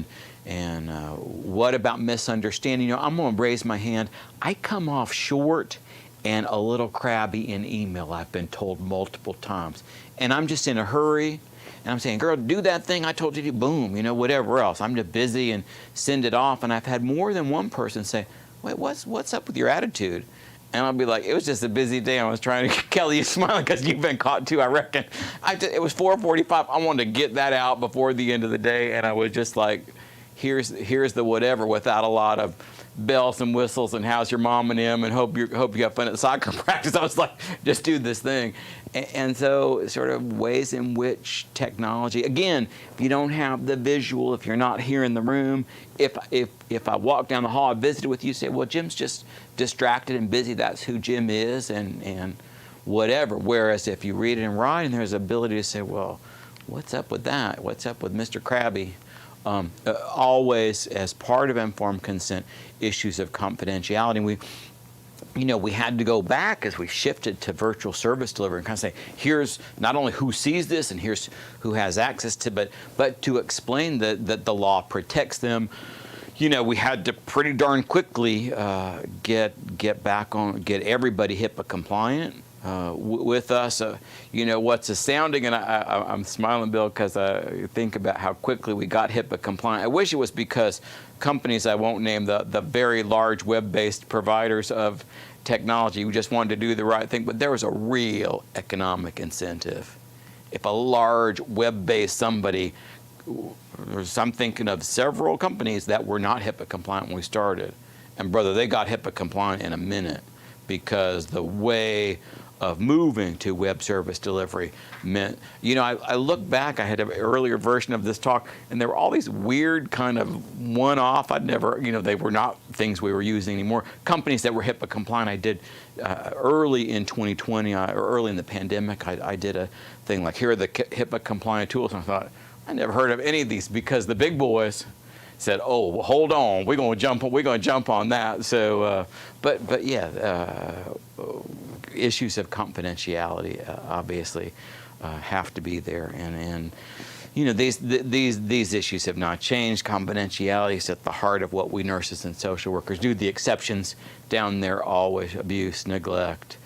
and what about misunderstanding. You know, I'm going to raise my hand. I come off short and a little crabby in email, I've been told multiple times. And I'm just in a hurry. And I'm saying, girl, do that thing I told you to do, boom, you know, whatever else. I'm just busy and send it off. And I've had more than one person say, wait, what's up with your attitude? And I'll be like, it was just a busy day. I was trying to, Kelly, you smiling because you've been caught too, I reckon. It was 4:45. I wanted to get that out before the end of the day. And I was just like, here's the whatever without a lot of bells and whistles and how's your mom and him and hope you have fun at soccer practice. I was like, just do this thing. And so sort of ways in which technology, again, if you don't have the visual, if you're not here in the room, if I walk down the hall, I visited with you, say, well, Jim's just distracted and busy, that's who Jim is and whatever. Whereas if you read it in writing, there's ability to say, well, what's up with that? What's up with Mr. Krabby? Always, as part of informed consent, issues of confidentiality. We had to go back as we shifted to virtual service delivery and kind of say, here's not only who sees this and here's who has access to, but to explain that the law protects them. You know, we had to pretty darn quickly get everybody HIPAA compliant. With us, you know, what's astounding, and I'm smiling, Bill, because I think about how quickly we got HIPAA compliant. I wish it was because companies, I won't name the very large web-based providers of technology, who just wanted to do the right thing, but there was a real economic incentive. If a large web-based somebody, I'm thinking of several companies that were not HIPAA compliant when we started, and brother, they got HIPAA compliant in a minute because the way of moving to web service delivery meant, you know, I look back, I had an earlier version of this talk, and there were all these weird kind of one-off, I'd never, you know, they were not things we were using anymore. Companies that were HIPAA compliant, I did early in 2020, or early in the pandemic, I did a thing like, here are the HIPAA compliant tools, and I thought, I never heard of any of these because the big boys said, "Oh, well, hold on, we're going to jump on that." So, but yeah, issues of confidentiality obviously have to be there, and you know these issues have not changed. Confidentiality is at the heart of what we nurses and social workers do. The exceptions down there always abuse, neglect,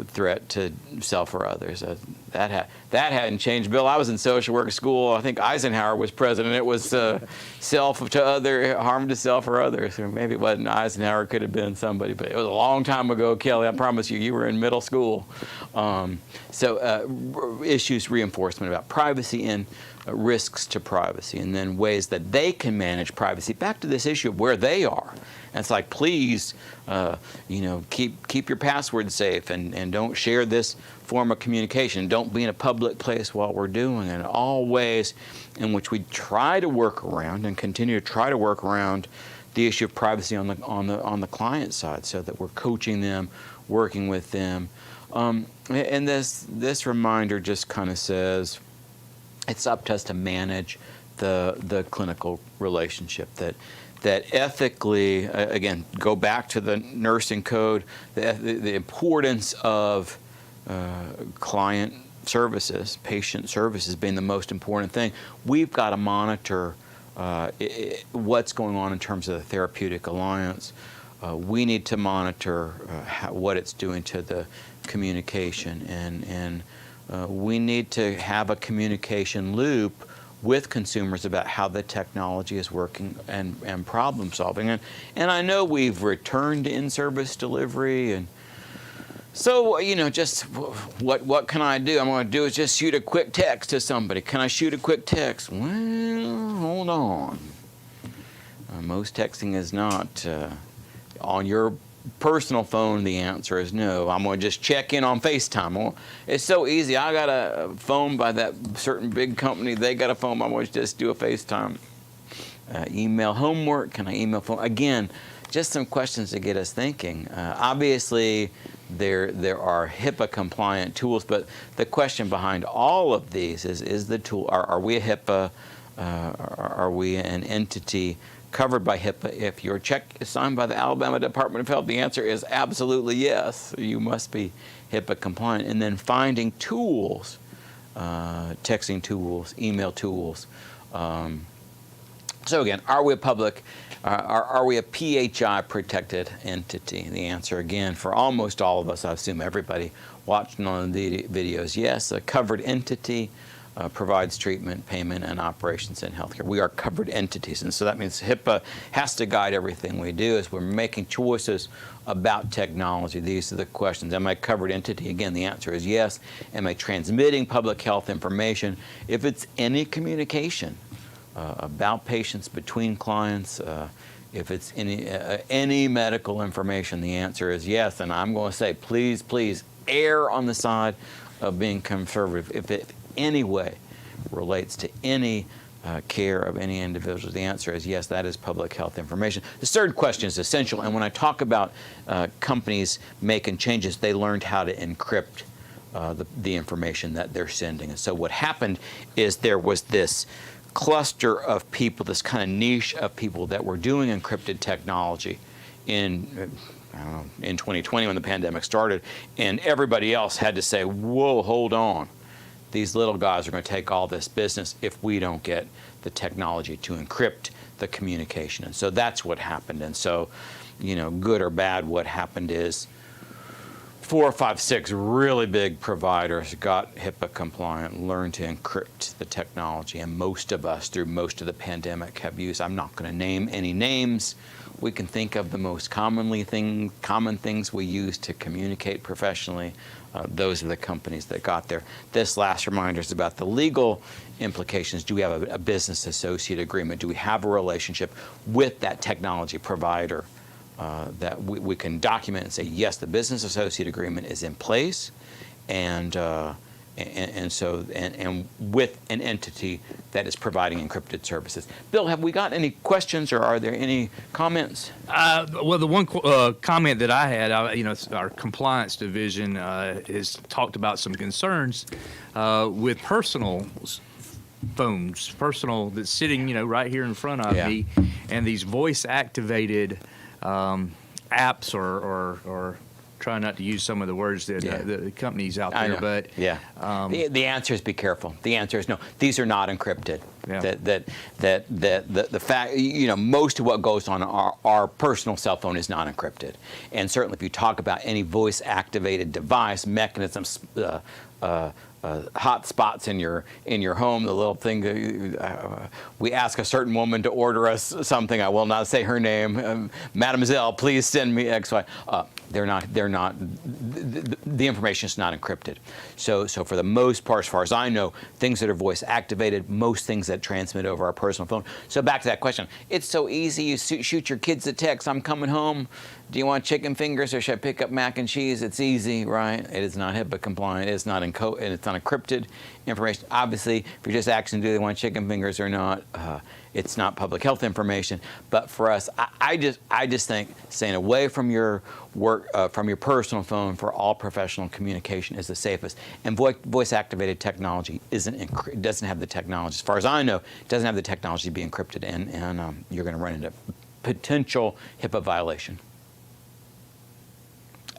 threat to self or others. That hadn't changed. Bill, I was in social work school. I think Eisenhower was president. It was self to other, harm to self or others. Or maybe it wasn't Eisenhower. It could have been somebody. But it was a long time ago, Kelly. I promise you, you were in middle school. Issues reinforcement about privacy and risks to privacy, and then ways that they can manage privacy. Back to this issue of where they are. And it's like, please, you know, keep your password safe and don't share this form of communication. Don't be in a public place while we're doing it. All ways in which we try to work around and continue to try to work around the issue of privacy on the client side, so that we're coaching them, working with them. And this reminder just kind of says it's up to us to manage the clinical relationship, that ethically, again, go back to the nursing code, the importance of client services, patient services being the most important thing. We've got to monitor what's going on in terms of the therapeutic alliance. We need to monitor what it's doing to the communication, and we need to have a communication loop with consumers about how the technology is working and problem solving. And I know we've returned to in-service delivery, and so, you know, just what can I do? I'm going to do is just shoot a quick text to somebody. Can I shoot a quick text? Well, hold on. Most texting is not on your personal phone. The answer is no. I'm going to just check in on FaceTime. Well, it's so easy. I got a phone by that certain big company. They got a phone. I'm going to just do a FaceTime. email homework? Can I email phone? Again, just some questions to get us thinking. Obviously, there are HIPAA compliant tools, but the question behind all of these is the tool, are we a HIPAA, are we an entity covered by HIPAA? If your check is signed by the Alabama Department of Health, the answer is absolutely yes. You must be HIPAA compliant. And then finding tools, texting tools, email tools. So again, are we a public, are we a PHI protected entity? The answer again, for almost all of us, I assume everybody watching on the videos, yes, a covered entity. Provides treatment, payment, and operations in healthcare. We are covered entities, and so that means HIPAA has to guide everything we do as we're making choices about technology. These are the questions. Am I a covered entity? Again, the answer is yes. Am I transmitting public health information? If it's any communication about patients between clients, if it's any medical information, the answer is yes. And I'm going to say, please, please err on the side of being conservative. If it any way relates to any care of any individual, the answer is yes, that is public health information. The third question is essential, and when I talk about companies making changes, they learned how to encrypt the information that they're sending. And so what happened is there was this cluster of people, this kind of niche of people that were doing encrypted technology in I don't know, in 2020 when the pandemic started, and everybody else had to say, whoa, hold on. These little guys are going to take all this business if we don't get the technology to encrypt the communication. And so that's what happened. And so, you know, good or bad, what happened is 4, 5, 6 really big providers got HIPAA compliant, learned to encrypt the technology, and most of us through most of the pandemic have used. I'm not going to name any names. We can think of the most common things we use to communicate professionally. Those are the companies that got there. This last reminder is about the legal implications. Do we have a business associate agreement? Do we have a relationship with that technology provider that we can document and say, yes, the business associate agreement is in place, and with an entity that is providing encrypted services. Bill, have we got any questions, or are there any comments? Well, the one comment that I had, our compliance division has talked about some concerns with personal phones, that's sitting, right here in front of me, and these voice-activated apps or try not to use some of the words that the companies out there, but the answer is be careful. The answer is no. These are not encrypted. Yeah. The fact, most of what goes on our personal cell phone is not encrypted, and certainly if you talk about any voice-activated device mechanisms. Hot spots in your home, the little thing, we ask a certain woman to order us something. I will not say her name. Mademoiselle, please send me X, Y. They're not, the information is not encrypted. So for the most part, as far as I know, things that are voice activated, most things that transmit over our personal phone. So back to that question. It's so easy. You shoot your kids a text, I'm coming home. Do you want chicken fingers or should I pick up mac and cheese? It's easy, right? It is not HIPAA compliant. It's not it's not encrypted information. Obviously, if you're just asking, do they want chicken fingers or not? It's not public health information. But for us, I just think staying away from your work, from your personal phone for all professional communication is the safest. And voice-activated technology doesn't have the technology, as far as I know, it doesn't have the technology to be encrypted, and you're going to run into potential HIPAA violation.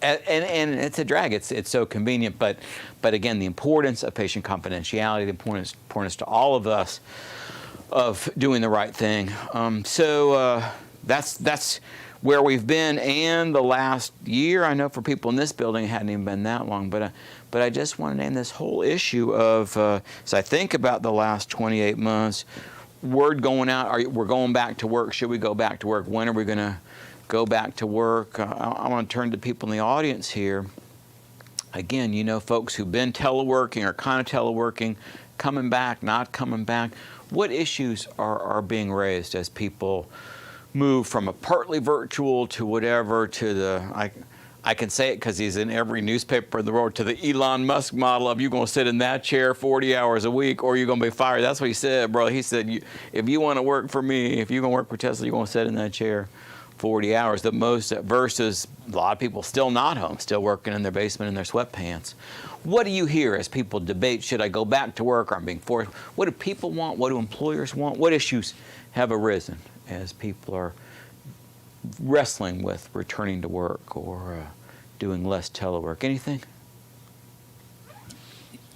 And it's a drag. It's so convenient, but again, the importance of patient confidentiality, the importance to all of us of doing the right thing. So that's where we've been, and the last year. I know for people in this building, it hadn't even been that long, but I just want to name this whole issue of. As I think about the last 28 months, word going out. We're going back to work. Should we go back to work? When are we going to go back to work? I want to turn to people in the audience here. Again, folks who've been teleworking or kind of teleworking, coming back, not coming back. What issues are being raised as people move from a partly virtual to whatever to I can say it because he's in every newspaper in the world, to the Elon Musk model of you going to sit in that chair 40 hours a week or you're going to be fired. That's what he said, bro. He said, if you want to work for me, if you're going to work for Tesla, you're going to sit in that chair 40 hours. The most versus a lot of people still not home, still working in their basement in their sweatpants. What do you hear as people debate, should I go back to work or I'm being forced? What do people want? What do employers want? What issues have arisen as people are wrestling with returning to work or doing less telework? Anything?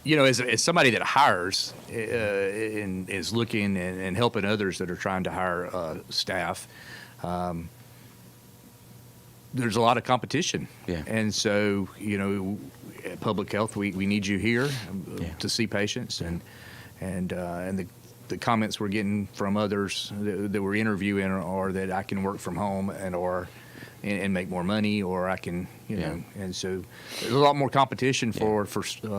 You know, as somebody that hires and is looking and helping others that are trying to hire staff, there's a lot of competition. Yeah. And so, you know, at Public Health, we need you here to see patients, and the comments we're getting from others that we're interviewing are that I can work from home and make more money, or I can, you know, and so there's a lot more competition for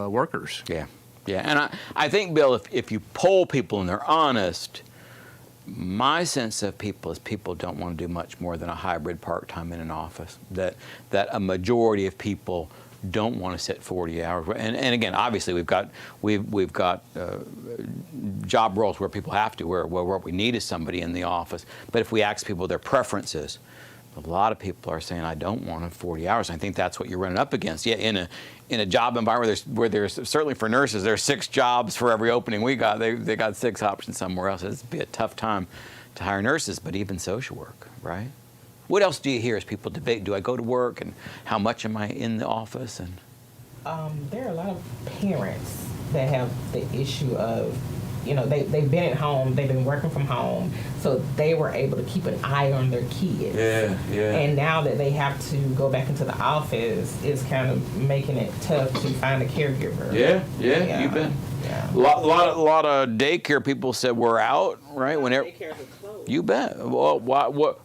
workers. Yeah, yeah, and I think, Bill, if you poll people and they're honest, my sense of people is people don't want to do much more than a hybrid part-time in an office. That a majority of people don't want to sit 40 hours. And again, obviously we've got job roles where people have to, where what we need is somebody in the office. But if we ask people their preferences, a lot of people are saying, I don't want 40 hours. I think that's what you're running up against. Yeah, in a job environment where there's certainly for nurses, there's 6 jobs for every opening we got. They got 6 options somewhere else. It'd be a tough time to hire nurses, but even social work, right? What else do you hear as people debate? Do I go to work, and how much am I in the office? And there are a lot of parents that have the issue of, you know, they've been at home, they've been working from home, so they were able to keep an eye on their kids. Yeah. And now that they have to go back into the office, it's kind of making it tough to find a caregiver. Yeah, you bet. Yeah. A lot of daycare people said we're out, right? Whenever Daycares are closed. you bet. Well,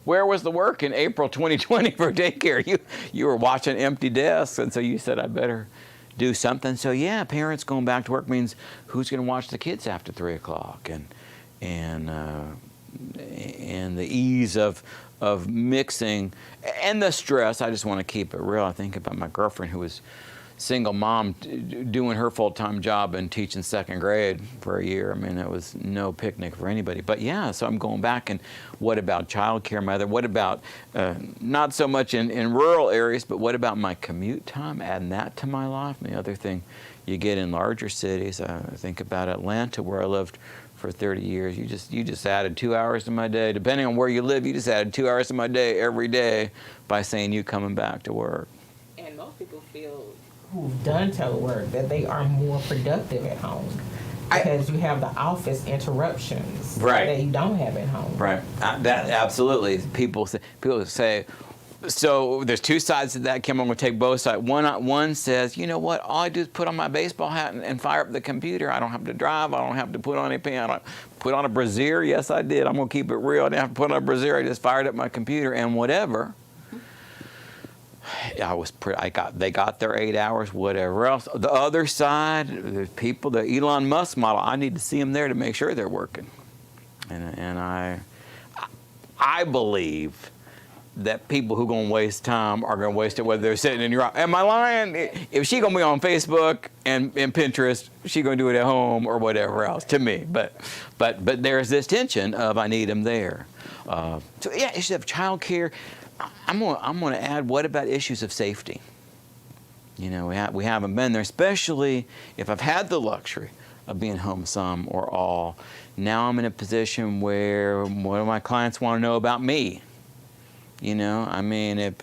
where was the work in April 2020 for daycare? You were watching empty desks, and so you said I better do something. So yeah, parents going back to work means who's going to watch the kids after 3 o'clock, and the ease of mixing and the stress. I just want to keep it real. I think about my girlfriend who was single mom doing her full-time job and teaching 2nd grade for a year. I mean, it was no picnic for anybody. But yeah, so I'm going back, and what about childcare, mother? What about, not so much in rural areas, but what about my commute time, adding that to my life? And the other thing you get in larger cities, I think about Atlanta, where I lived for 30 years. You just added 2 hours to my day. Depending on where you live, you just added 2 hours to my day every day by saying you coming back to work. And most people feel, who've done telework, that they are more productive at home because you have the office interruptions that you don't have at home. Right. That absolutely. People say. So there's 2 sides to that, Kim. I'm going to take both sides. One says, you know what? All I do is put on my baseball hat and fire up the computer. I don't have to drive. I don't have to put on anything. I don't put on a brassiere. Yes, I did. I'm going to keep it real. I didn't have to put on a brassiere. I just fired up my computer and whatever. They got their 8 hours, whatever else. The other side, the people, the Elon Musk model, I need to see them there to make sure they're working. And I believe that people who are going to waste time are going to waste it whether they're sitting in your office. Am I lying? If she's going to be on Facebook and Pinterest, she's going to do it at home or whatever else, to me. But there's this tension of I need them there. So yeah, issues of child care. I'm going to add, what about issues of safety? You know, we haven't been there, especially if I've had the luxury of being home some or all. Now I'm in a position where what do my clients want to know about me? You know, I mean, if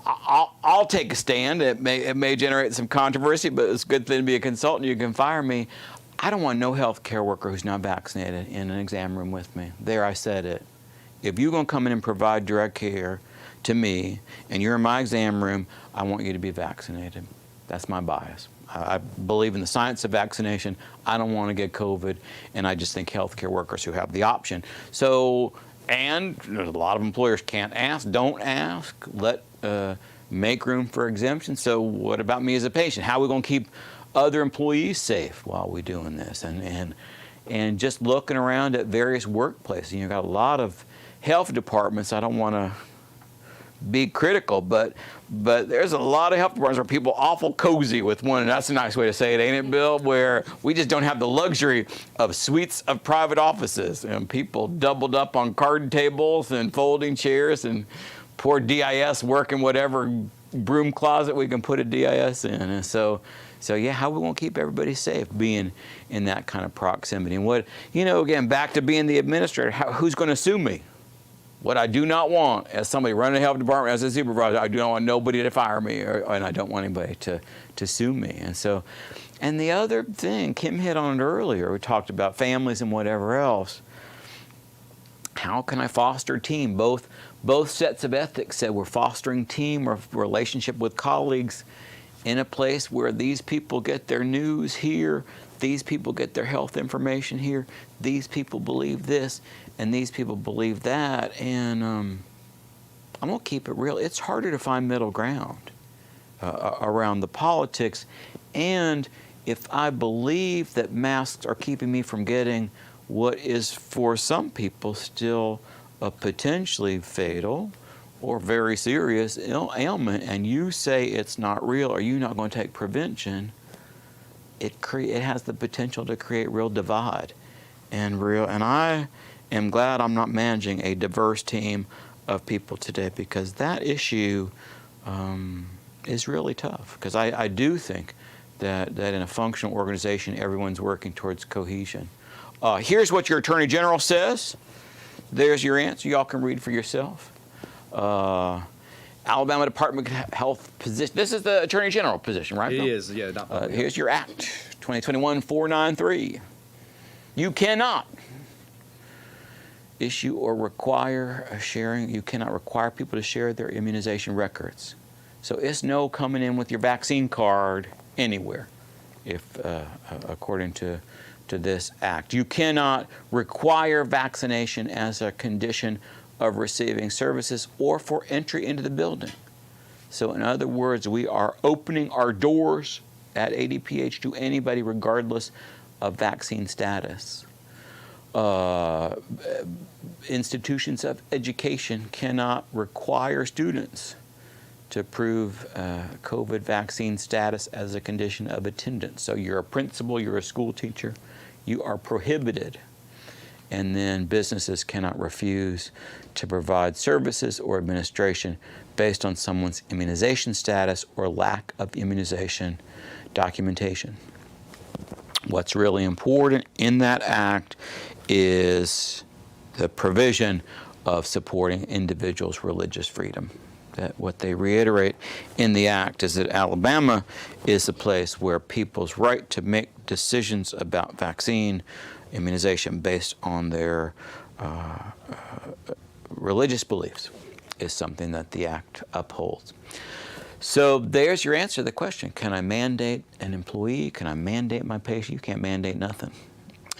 I'll take a stand. It may generate some controversy, but it's a good thing to be a consultant. You can fire me. I don't want no health care worker who's not vaccinated in an exam room with me. There, I said it. If you're going to come in and provide direct care to me and you're in my exam room, I want you to be vaccinated. That's my bias. I believe in the science of vaccination. I don't want to get COVID, and I just think healthcare workers who have the option. So, and a lot of employers can't ask, don't ask, make room for exemptions. So what about me as a patient? How are we going to keep other employees safe while we're doing this? And just looking around at various workplaces, you've got a lot of health departments. I don't want to be critical, but there's a lot of health departments where people are awful cozy with one, and that's a nice way to say it, ain't it, Bill? Where we just don't have the luxury of suites of private offices, and people doubled up on card tables and folding chairs, and poor DIS working whatever broom closet we can put a DIS in. And so yeah, how we won't keep everybody safe being in that kind of proximity. And what, again, back to being the administrator, who's going to sue me? What I do not want as somebody running the health department, as a supervisor, I do not want nobody to fire me, and I don't want anybody to sue me. And the other thing, Kim hit on it earlier, we talked about families and whatever else. How can I foster team? Both sets of ethics said we're fostering team or relationship with colleagues in a place where these people get their news here, these people get their health information here, these people believe this, and these people believe that. And I'm going to keep it real. It's harder to find middle ground around the politics. And if I believe that masks are keeping me from getting what is for some people still a potentially fatal or very serious ailment, and you say it's not real or you're not going to take prevention, it has the potential to create real divide and I am glad I'm not managing a diverse team of people today, because that issue is really tough, because I do think that in a functional organization everyone's working towards cohesion. Here's what your Attorney General says. There's your answer. Y'all can read for yourself. Alabama Department of Health position. This is the Attorney General position, right? It is, yeah. Here's your Act, 2021-493. You cannot issue or require a sharing. You cannot require people to share their immunization records. So it's no coming in with your vaccine card anywhere, if according to this act. You cannot require vaccination as a condition of receiving services or for entry into the building. So in other words, we are opening our doors at ADPH to anybody regardless of vaccine status. Institutions of education cannot require students to prove COVID vaccine status as a condition of attendance. So you're a principal, you're a school teacher, you are prohibited. And then businesses cannot refuse to provide services or administration based on someone's immunization status or lack of immunization documentation. What's really important in that act is the provision of supporting individuals' religious freedom. That what they reiterate in the act is that Alabama is a place where people's right to make decisions about vaccine immunization based on their religious beliefs is something that the act upholds. So there's your answer to the question. Can I mandate an employee? Can I mandate my patient? You can't mandate nothing.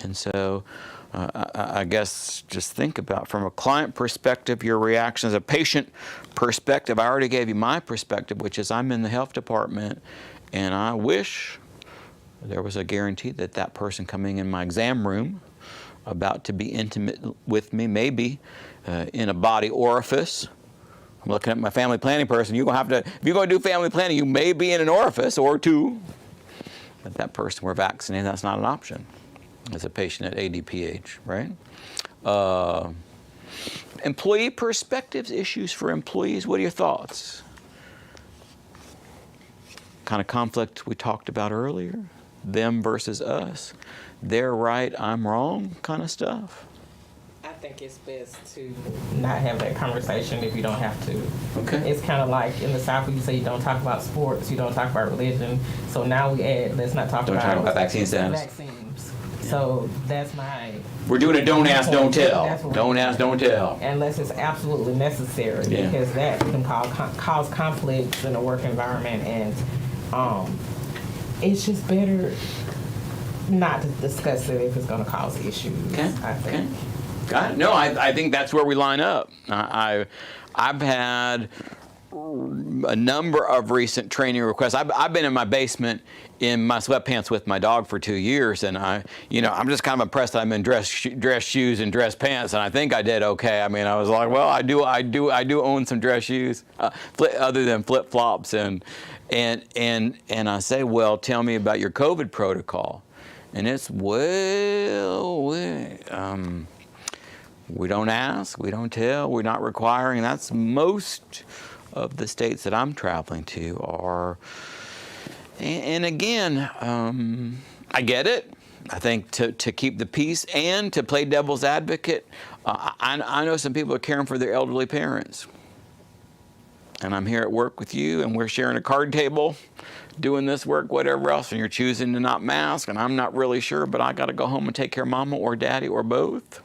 And so I guess just think about, from a client perspective, your reaction. As a patient perspective, I already gave you my perspective, which is I'm in the health department, and I wish there was a guarantee that that person coming in my exam room about to be intimate with me, maybe in a body orifice. I'm looking at my family planning person. You're going to have to, if you're going to do family planning, you may be in an orifice or two. But that person were vaccinated, that's not an option as a patient at ADPH, right? Employee perspectives, issues for employees. What are your thoughts? Kind of conflict we talked about earlier, them versus us. They're right, I'm wrong kind of stuff. I think it's best to not have that conversation if you don't have to. Okay. It's kind of like in the South where you say you don't talk about sports, you don't talk about religion. So now we add, let's not talk about vaccine status. Vaccines. So that's my... We're doing a don't ask, don't tell. Don't ask, don't tell. Unless it's absolutely necessary, Yeah. because that can cause conflicts in the work environment, and it's just better not to discuss it if it's going to cause issues, Okay. I think. Okay. Got it. No, I think that's where we line up. I've had a number of recent training requests. I've been in my basement in my sweatpants with my dog for 2 years, and I'm just kind of impressed that I'm in dress shoes and dress pants, and I think I did okay. I mean, I was like, well, I do own some dress shoes, other than flip flops, and I say, well, tell me about your COVID protocol, and it's we don't ask, we don't tell, we're not requiring. That's most of the states that I'm traveling to are. And again, I get it. I think to keep the peace and to play devil's advocate, I know some people are caring for their elderly parents. And I'm here at work with you, and we're sharing a card table, doing this work, whatever else, and you're choosing to not mask, and I'm not really sure, but I got to go home and take care of mama or daddy or both.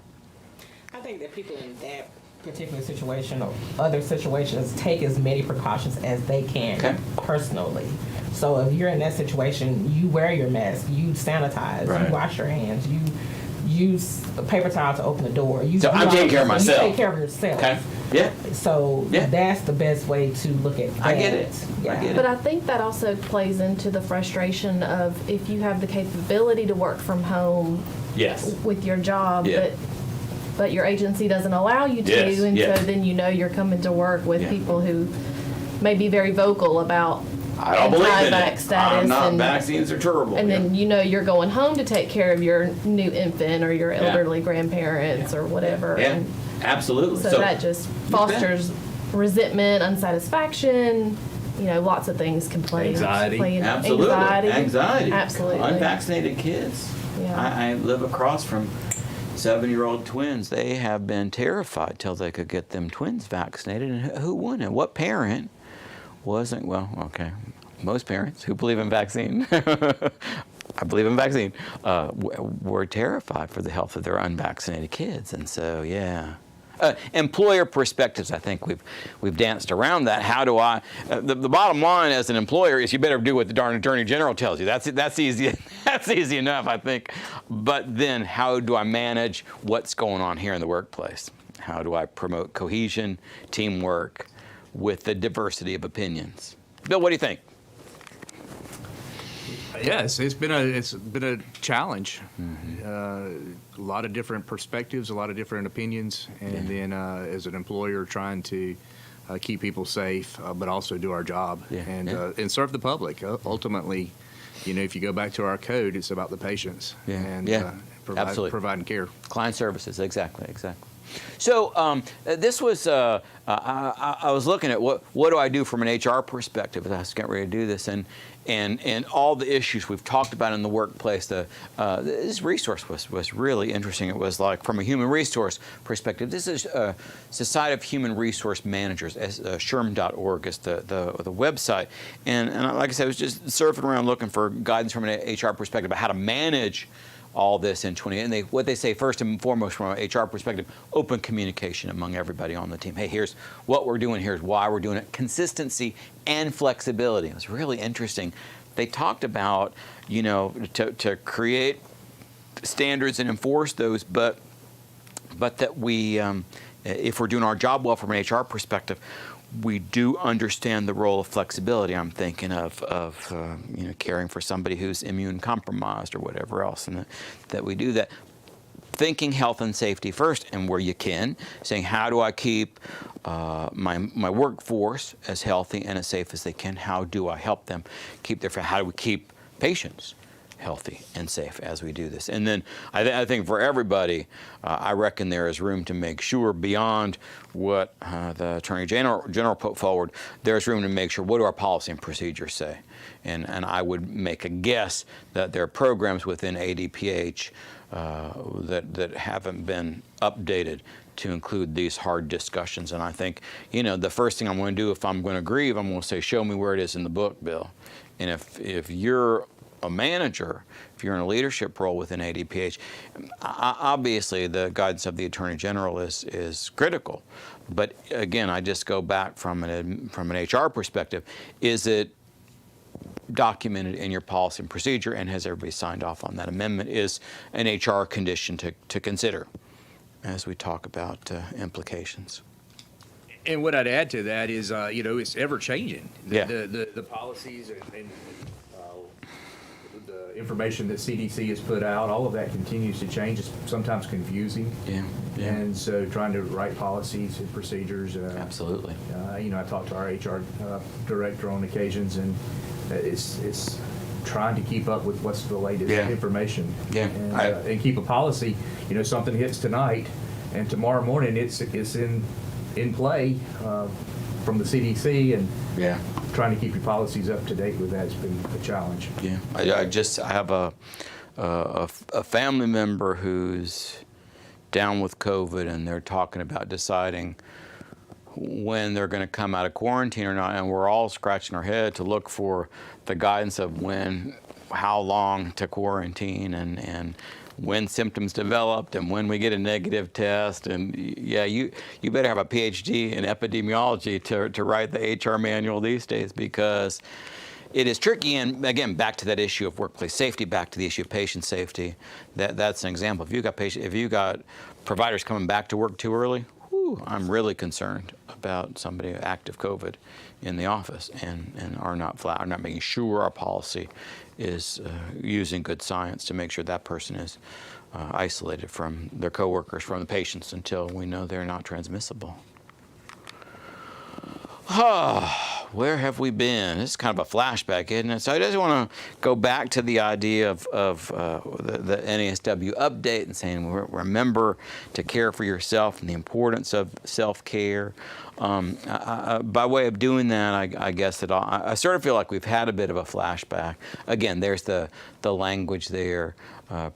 I think that people in that particular situation or other situations take as many precautions as they can personally. So if you're in that situation, you wear your mask, you sanitize, you wash your hands, you use a paper towel to open the door. So I'm taking care of myself. You take care of yourself. Okay. Yeah. So that's the best way to look at that. I get it. Yeah. I get it. But I think that also plays into the frustration of if you have the capability to work from home with your job, but your agency doesn't allow you to, so then you're coming to work with people who may be very vocal about I don't believe in anti-vax it. status, I'm not. and Vaccines are terrible. and then you're going home to take care of your new infant or your elderly grandparents or whatever. Yeah, And absolutely. so that just fosters resentment, unsatisfaction. Lots of things can play. Anxiety. Absolutely. Anxiety. Absolutely. Unvaccinated kids. Yeah. I live across from 7-year-old twins. They have been terrified till they could get them twins vaccinated. And who wouldn't? What parent wasn't? Well, okay. Most parents who believe in vaccine, I believe in vaccine, were terrified for the health of their unvaccinated kids. And so, employer perspectives, I think we've danced around that. How do I, the bottom line as an employer is you better do what the darn Attorney General tells you. That's easy. That's easy enough, I think. But then how do I manage what's going on here in the workplace? How do I promote cohesion, teamwork with the diversity of opinions? Bill, what do you think? Yes, it's been a challenge. A lot of different perspectives, a lot of different opinions, and then as an employer trying to keep people safe, but also do our job and serve the public. Ultimately, if you go back to our code, it's about the patients and providing care. Client services, exactly. So this was, I was looking at what do I do from an HR perspective as I was getting ready to do this, and all the issues we've talked about in the workplace. This resource was really interesting. It was like from a human resource perspective. This is Society of Human Resource Managers, SHRM.org is the website. And like I said, I was just surfing around looking for guidance from an HR perspective about how to manage all this in 20, and what they say first and foremost from an HR perspective, open communication among everybody on the team. Hey, here's what we're doing, here's why we're doing it. Consistency and flexibility. It was really interesting. They talked about, to create standards and enforce those, but that we, if we're doing our job well from an HR perspective, we do understand the role of flexibility. I'm thinking of caring for somebody who's immune compromised or whatever else, and that we do that. Thinking health and safety first, and where you can, saying how do I keep my workforce as healthy and as safe as they can? How do I help them keep how do we keep patients healthy and safe as we do this? And then I think for everybody, I reckon there is room to make sure beyond what the Attorney General put forward, there's room to make sure what do our policy and procedures say. And I would make a guess that there are programs within ADPH that haven't been updated to include these hard discussions. And I think, the first thing I'm going to do if I'm going to grieve, I'm going to say, show me where it is in the book, Bill. And if you're a manager, if you're in a leadership role within ADPH, obviously the guidance of the Attorney General is critical. But again, I just go back from an HR perspective. Is it documented in your policy and procedure, and has everybody signed off on that amendment? Is an HR condition to consider as we talk about implications. And what I'd add to that is, it's ever changing. Yeah. The policies and the information that CDC has put out, all of that continues to change. It's sometimes confusing. Yeah. Yeah. And so trying to write policies and procedures. Absolutely. I talk to our HR director on occasions, and it's trying to keep up with what's the latest information. Yeah. And keep a policy. Something hits tonight, and tomorrow morning it's in play from the CDC, and trying to keep your policies up to date with that has been a challenge. Yeah, I have a family member who's down with COVID, and they're talking about deciding when they're going to come out of quarantine or not, and we're all scratching our head to look for the guidance of how long to quarantine, and when symptoms developed, and when we get a negative test. And you better have a PhD in epidemiology to write the HR manual these days, because it is tricky. And again, back to that issue of workplace safety, back to the issue of patient safety. That's an example. If you got providers coming back to work too early, I'm really concerned about somebody with active COVID in the office and are not making sure our policy is using good science to make sure that person is isolated from their coworkers, from the patients, until we know they're not transmissible. Where have we been? This is kind of a flashback, isn't it? So I just want to go back to the idea of the NASW update and saying, remember to care for yourself and the importance of self-care. By way of doing that, I guess that I sort of feel like we've had a bit of a flashback. Again, there's the language there.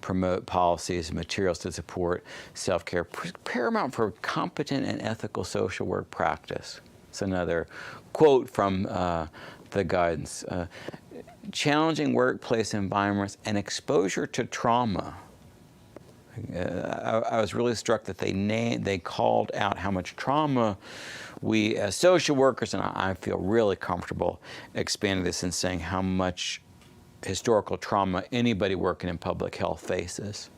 Promote policies and materials to support self-care. Paramount for competent and ethical social work practice. It's another quote from the guidance. Challenging workplace environments and exposure to trauma. I was really struck that they called out how much trauma we as social workers, and I feel really comfortable expanding this and saying how much historical trauma anybody working in public health faces.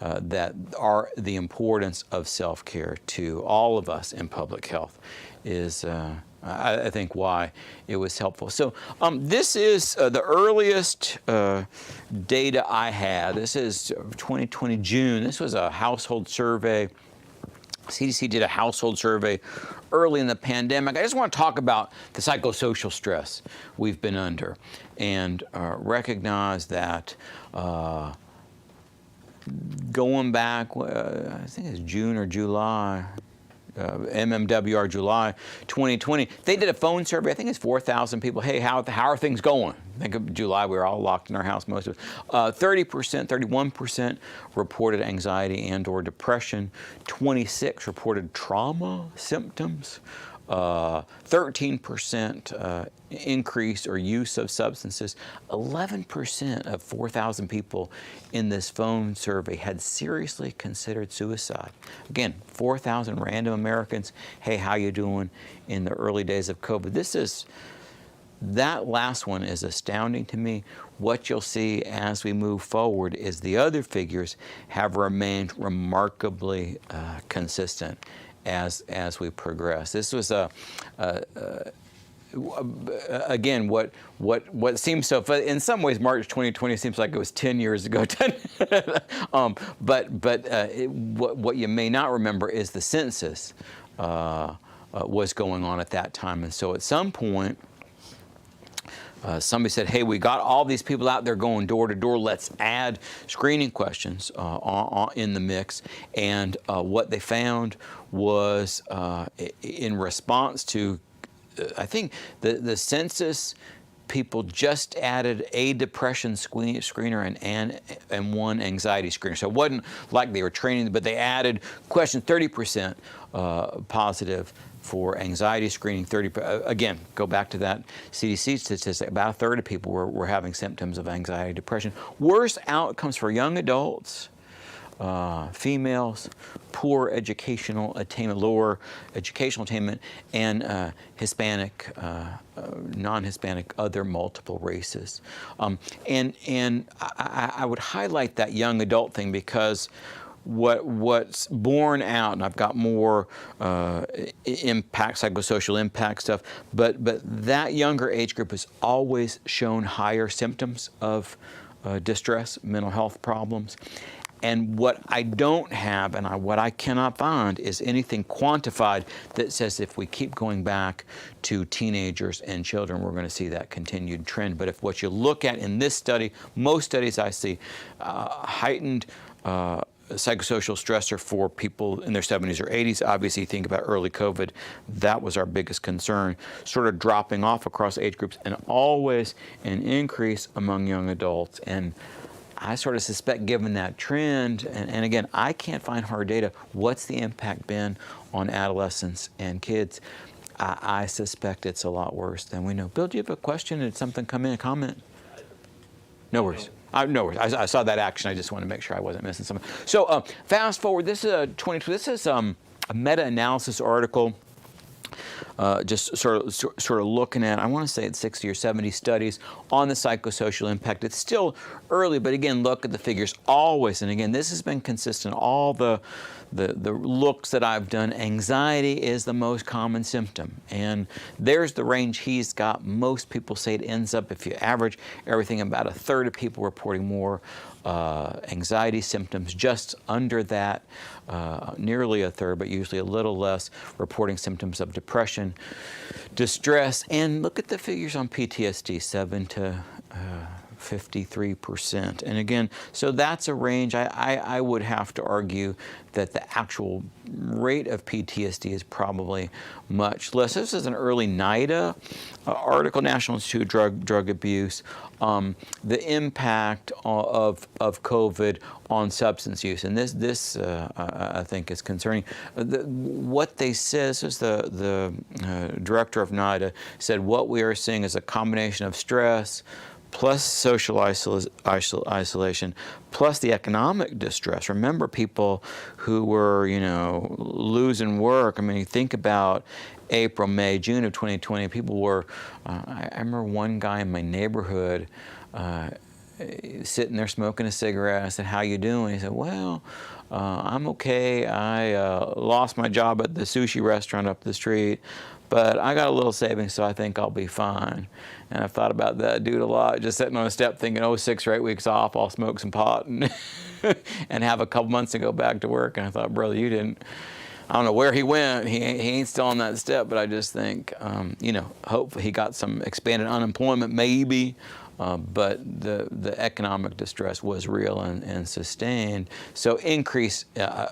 That are the importance of self-care to all of us in public health is, I think, why it was helpful. So this is the earliest data I had. This is 2020 June. This was a household survey. CDC did a household survey early in the pandemic. I just want to talk about the psychosocial stress we've been under and recognize that going back, I think it's June or July, MMWR July 2020, they did a phone survey. I think it's 4,000 people. Hey, how are things going? I think of July, we were all locked in our house, most of us. 30%, 31% reported anxiety and or depression. 26 reported trauma symptoms. 13% increase or use of substances. 11% of 4,000 people in this phone survey had seriously considered suicide. Again, 4,000 random Americans. Hey, how you doing in the early days of COVID? That last one is astounding to me. What you'll see as we move forward is the other figures have remained remarkably consistent as we progress. This was again, what seems so fun. In some ways, March 2020 seems like it was 10 years ago. What you may not remember is the census was going on at that time. And so at some point, somebody said, hey, we got all these people out there going door to door. Let's add screening questions in the mix. And what they found was in response to, I think, the census, people just added a depression screener and one anxiety screener. So it wasn't like they were training, but they added questions, 30% positive for anxiety screening. Again, go back to that CDC statistic, about a third of people were having symptoms of anxiety, depression. Worse outcomes for young adults, females, poor educational attainment, lower educational attainment, and Hispanic, non-Hispanic, other multiple races. And I would highlight that young adult thing because what's borne out, and I've got more impact, psychosocial impact stuff, but that younger age group has always shown higher symptoms of distress, mental health problems. And what I don't have, and what I cannot find, is anything quantified that says if we keep going back to teenagers and children, we're going to see that continued trend. But if what you look at in this study, most studies I see, heightened psychosocial stressor for people in their 70s or 80s. Obviously, think about early COVID. That was our biggest concern, sort of dropping off across age groups, and always an increase among young adults. And I sort of suspect, given that trend, and again, I can't find hard data, what's the impact been on adolescents and kids? I suspect it's a lot worse than we know. Bill, do you have a question? Did something come in, a comment? No worries. No worries. I saw that action. I just wanted to make sure I wasn't missing something. So fast forward. This is This is a meta-analysis article. Just sort of looking at, I want to say it's 60 or 70 studies on the psychosocial impact. It's still early, but again, look at the figures always. And again, this has been consistent. All the looks that I've done, anxiety is the most common symptom. And there's the range he's got. Most people say it ends up, if you average everything, about a third of people reporting more anxiety symptoms. Just under that, nearly a third, but usually a little less, reporting symptoms of depression, distress. And look at the figures on PTSD, 7 to 53%. And again, so that's a range. I would have to argue that the actual rate of PTSD is probably much less. This is an early NIDA article, National Institute of Drug Abuse, the impact of COVID on substance use. And this I think is concerning. What they say, this is the director of NIDA, said what we are seeing is a combination of stress, plus social isolation, plus the economic distress. Remember, people who were, losing work. I mean, you think about April, May, June of 2020, people were, I remember one guy in my neighborhood sitting there smoking a cigarette. I said, "How you doing?" He said, "Well, I'm okay. I lost my job at the sushi restaurant up the street, but I got a little savings, so I think I'll be fine." And I've thought about that dude a lot, just sitting on a step thinking, 6 or 8 weeks off, I'll smoke some pot and, and have a couple months to go back to work. And I thought, brother, you didn't, I don't know where he went. He ain't still on that step, but I just think, hopefully he got some expanded unemployment, maybe. But the economic distress was real and sustained. So increased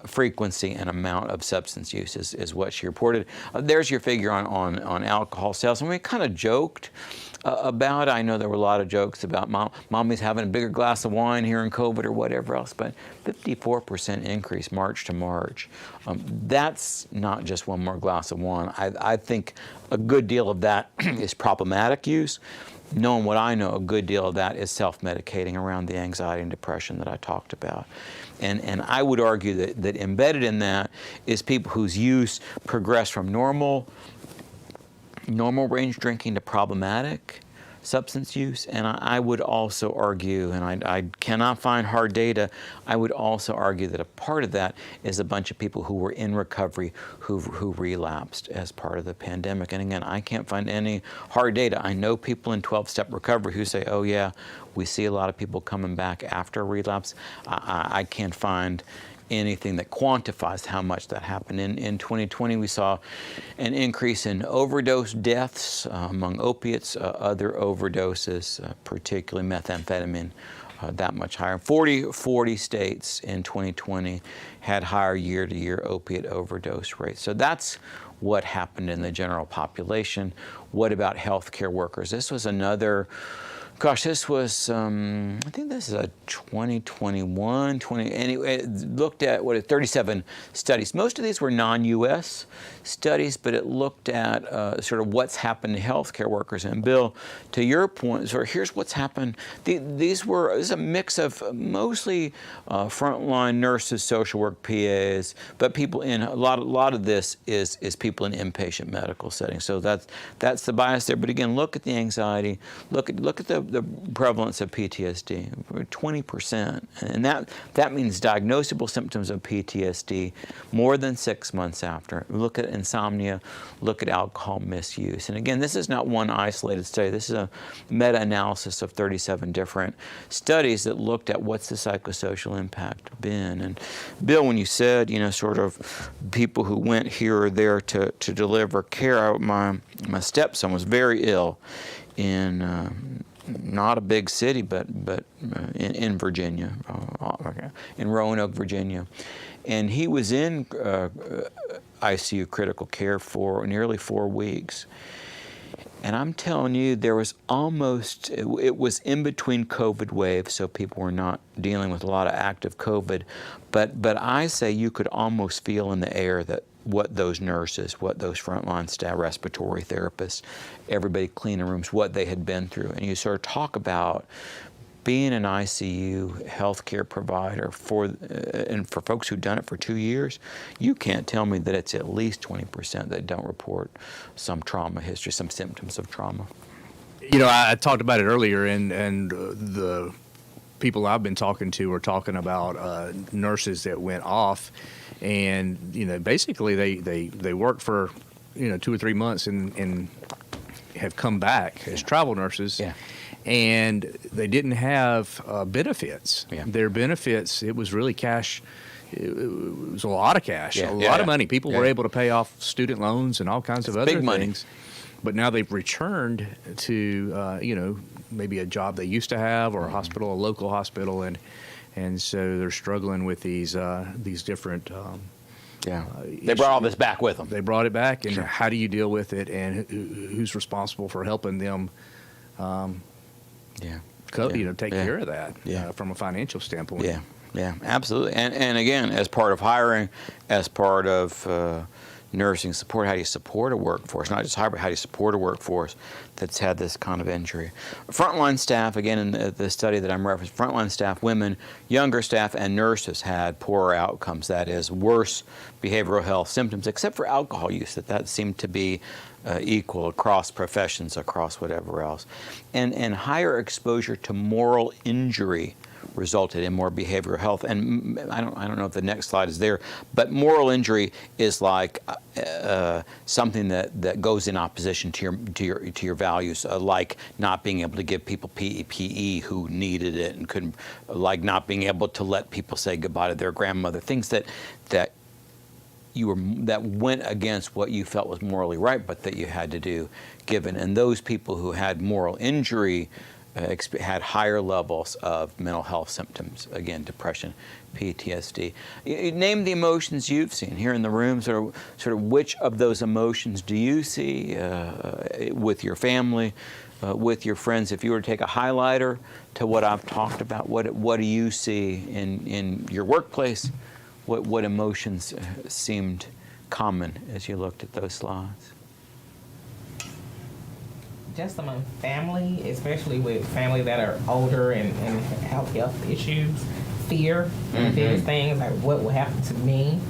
frequency and amount of substance use is what she reported. There's your figure on alcohol sales. And we kind of joked about it. I know there were a lot of jokes about mommy's having a bigger glass of wine here in COVID or whatever else, but 54% increase March to March. That's not just one more glass of wine. I think a good deal of that is problematic use. Knowing what I know, a good deal of that is self-medicating around the anxiety and depression that I talked about. And I would argue that embedded in that is people whose use progressed from normal range drinking to problematic substance use. And I would also argue, and I cannot find hard data, I would also argue that a part of that is a bunch of people who were in recovery who relapsed as part of the pandemic. And again, I can't find any hard data. I know people in 12-step recovery who say, oh yeah, we see a lot of people coming back after a relapse. I can't find anything that quantifies how much that happened. In 2020, we saw an increase in overdose deaths among opiates, other overdoses, particularly methamphetamine, that much higher. 40 states in 2020 had higher year-to-year opiate overdose rates. So that's what happened in the general population. What about healthcare workers? This was another, this was, I think this is a 2021, anyway, it looked at 37 studies. Most of these were non-U.S. studies, but it looked at sort of what's happened to healthcare workers. And Bill, to your point, here's what's happened. This is a mix of mostly frontline nurses, social work, PAs, but people in, a lot of this is people in inpatient medical settings. So that's the bias there. But again, look at the anxiety, look at the the prevalence of PTSD, 20%. And that means diagnosable symptoms of PTSD more than 6 months after. Look at insomnia, look at alcohol misuse. And again, this is not one isolated study. This is a meta-analysis of 37 different studies that looked at what's the psychosocial impact been. And Bill, when you said, sort of people who went here or there to deliver care, my stepson was very ill in not a big city, but in Virginia, in Roanoke, Virginia. And he was in ICU critical care for nearly 4 weeks. And I'm telling you, there was it was in between COVID waves, so people were not dealing with a lot of active COVID. But I say you could almost feel in the air that what those nurses, what those frontline staff, respiratory therapists, everybody cleaning rooms, what they had been through. And you sort of talk about being an ICU healthcare provider and for folks who've done it for 2 years, you can't tell me that it's at least 20% that don't report some trauma history, some symptoms of trauma. I talked about it earlier, and the people I've been talking to are talking about nurses that went off, and basically they worked for 2 or 3 months and have come back as travel nurses. Yeah. And they didn't have benefits. Yeah. Their benefits, it was really cash. It was a lot of cash, a lot of money. People were able to pay off student loans and all kinds of other big money. things. But now they've returned to, maybe a job they used to have, or a hospital, a local hospital, and so they're struggling with these different. They brought all this back with them. They brought it back, and how do you deal with it, and who's responsible for helping them? Take care of that from a financial standpoint. Yeah, absolutely. And again, as part of hiring, as part of nursing support, how do you support a workforce? Not just hire, but how do you support a workforce that's had this kind of injury? Frontline staff, again, in the study that I'm referencing, frontline staff, women, younger staff, and nurses had poorer outcomes. That is, worse behavioral health symptoms, except for alcohol use. That seemed to be equal across professions, across whatever else. And higher exposure to moral injury resulted in more behavioral health. And I don't know if the next slide is there, but moral injury is like something that goes in opposition to your values, like not being able to give people PPE who needed it and couldn't, like not being able to let people say goodbye to their grandmother, things that went against what you felt was morally right, but that you had to do, given. And those people who had moral injury had higher levels of mental health symptoms, again, depression, PTSD. Name the emotions you've seen here in the room. Sort of which of those emotions do you see with your family, with your friends? If you were to take a highlighter to what I've talked about, what do you see in your workplace? What emotions seemed common as you looked at those slides? Just among family, especially with family that are older and have health issues, fear, biggest things like what will happen to me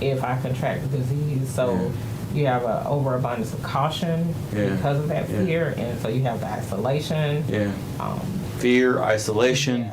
if I contract the disease. So you have an overabundance of caution because of that fear, and so you have the isolation. Fear, isolation.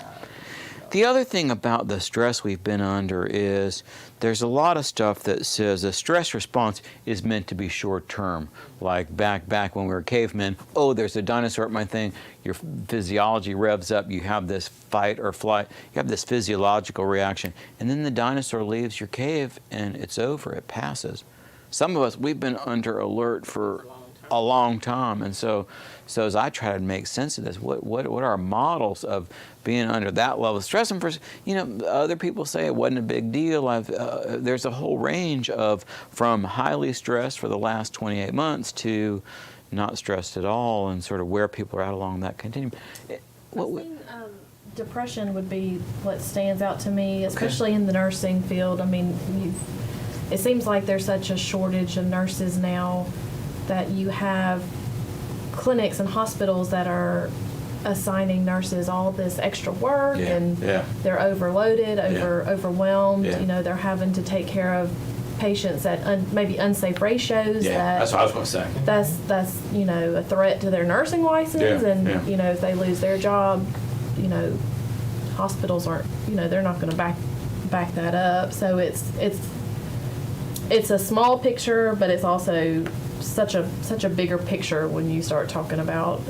The other thing about the stress we've been under is there's a lot of stuff that says the stress response is meant to be short term. Like back when we were cavemen, there's a dinosaur at my thing, your physiology revs up, you have this fight or flight, you have this physiological reaction, and then the dinosaur leaves your cave and it's over, it passes. Some of us, we've been under alert for a long time, and so as I try to make sense of this, what are our models of being under that level of stress? And for other people say it wasn't a big deal. There's a whole range from highly stressed for the last 28 months to not stressed at all, and sort of where people are at along that continuum. Depression would be what stands out to me, especially in the nursing field. I mean, it seems like there's such a shortage of nurses now that you have clinics and hospitals that are assigning nurses all this extra work, and they're overloaded, overwhelmed. They're having to take care of patients at maybe unsafe ratios. Yeah, that's what I was going to say. That's a threat to their nursing license, and if they lose their job, hospitals aren't they're not going to back that up. So it's a small picture, but it's also such a bigger picture when you start talking about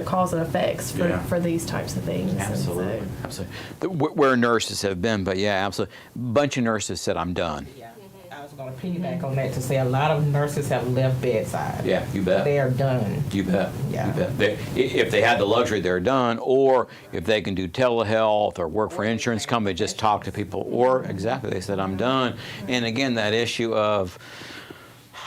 cause and effects for these types of things. Absolutely, absolutely. Where nurses have been, but yeah, absolutely. A bunch of nurses said, "I'm done." Yeah. I was going to piggyback on that to say a lot of nurses have left bedside. Yeah, you bet. They are done. You bet. Yeah. You bet. If they had the luxury, they're done. Or if they can do telehealth or work for an insurance company, just talk to people. Or exactly, they said, "I'm done." And again, that issue of,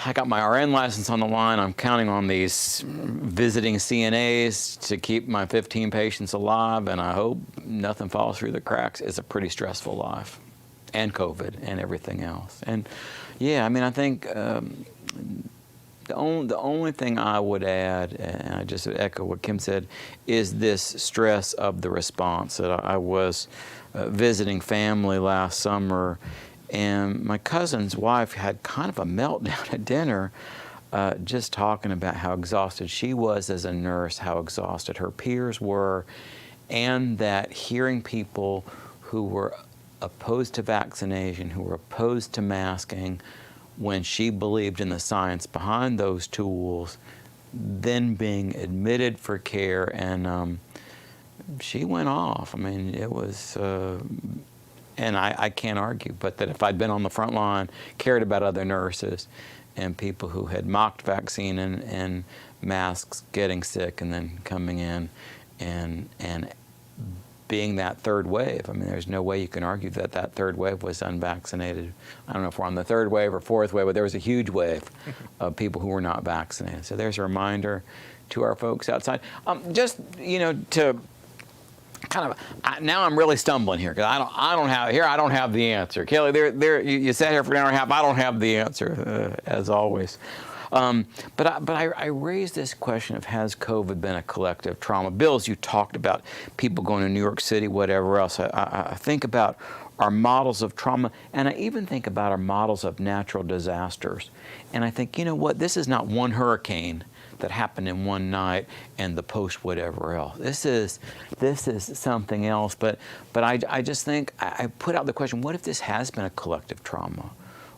I got my RN license on the line. I'm counting on these visiting CNAs to keep my 15 patients alive, and I hope nothing falls through the cracks. It's a pretty stressful life, and COVID and everything else. And yeah, I mean, I think the only thing I would add, and I just echo what Kim said, is this stress of the response. That I was visiting family last summer, and my cousin's wife had kind of a meltdown at dinner, just talking about how exhausted she was as a nurse, how exhausted her peers were, and that hearing people who were opposed to vaccination, who were opposed to masking, when she believed in the science behind those tools, then being admitted for care, and she went off. I mean, it was... and I can't argue, but that if I'd been on the front line, cared about other nurses and people who had mocked vaccine and masks, getting sick and then coming in and being that third wave. I mean, there's no way you can argue that that third wave was unvaccinated. I don't know if we're on the third wave or fourth wave, but there was a huge wave of people who were not vaccinated. So there's a reminder to our folks outside. Just, to kind of, now I'm really stumbling here because I don't have the answer. Kelly, you sat here for an hour and a half. I don't have the answer, as always. But I raised this question of, has COVID been a collective trauma? Bill, as you talked about people going to New York City, whatever else, I think about our models of trauma, and I even think about our models of natural disasters. And I think, you know what, this is not one hurricane that happened in one night and the post whatever else. This is something else. But I just think, I put out the question, what if this has been a collective trauma?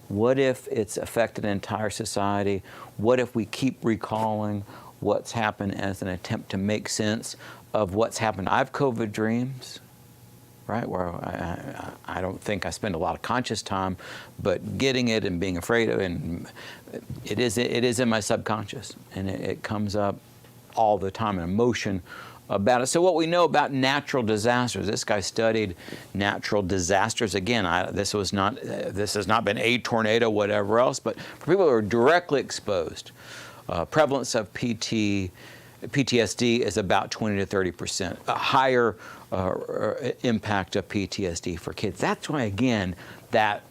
What if it's affected an entire society? What if we keep recalling what's happened as an attempt to make sense of what's happened? I have COVID dreams, right, where I don't think I spend a lot of conscious time, but getting it and being afraid of it, and it is in my subconscious, and it comes up all the time, an emotion about it. So what we know about natural disasters, this guy studied natural disasters. Again, this has not been a tornado, whatever else, but for people who are directly exposed, prevalence of PTSD is about 20 to 30%, a higher impact of PTSD for kids. That's why, again, that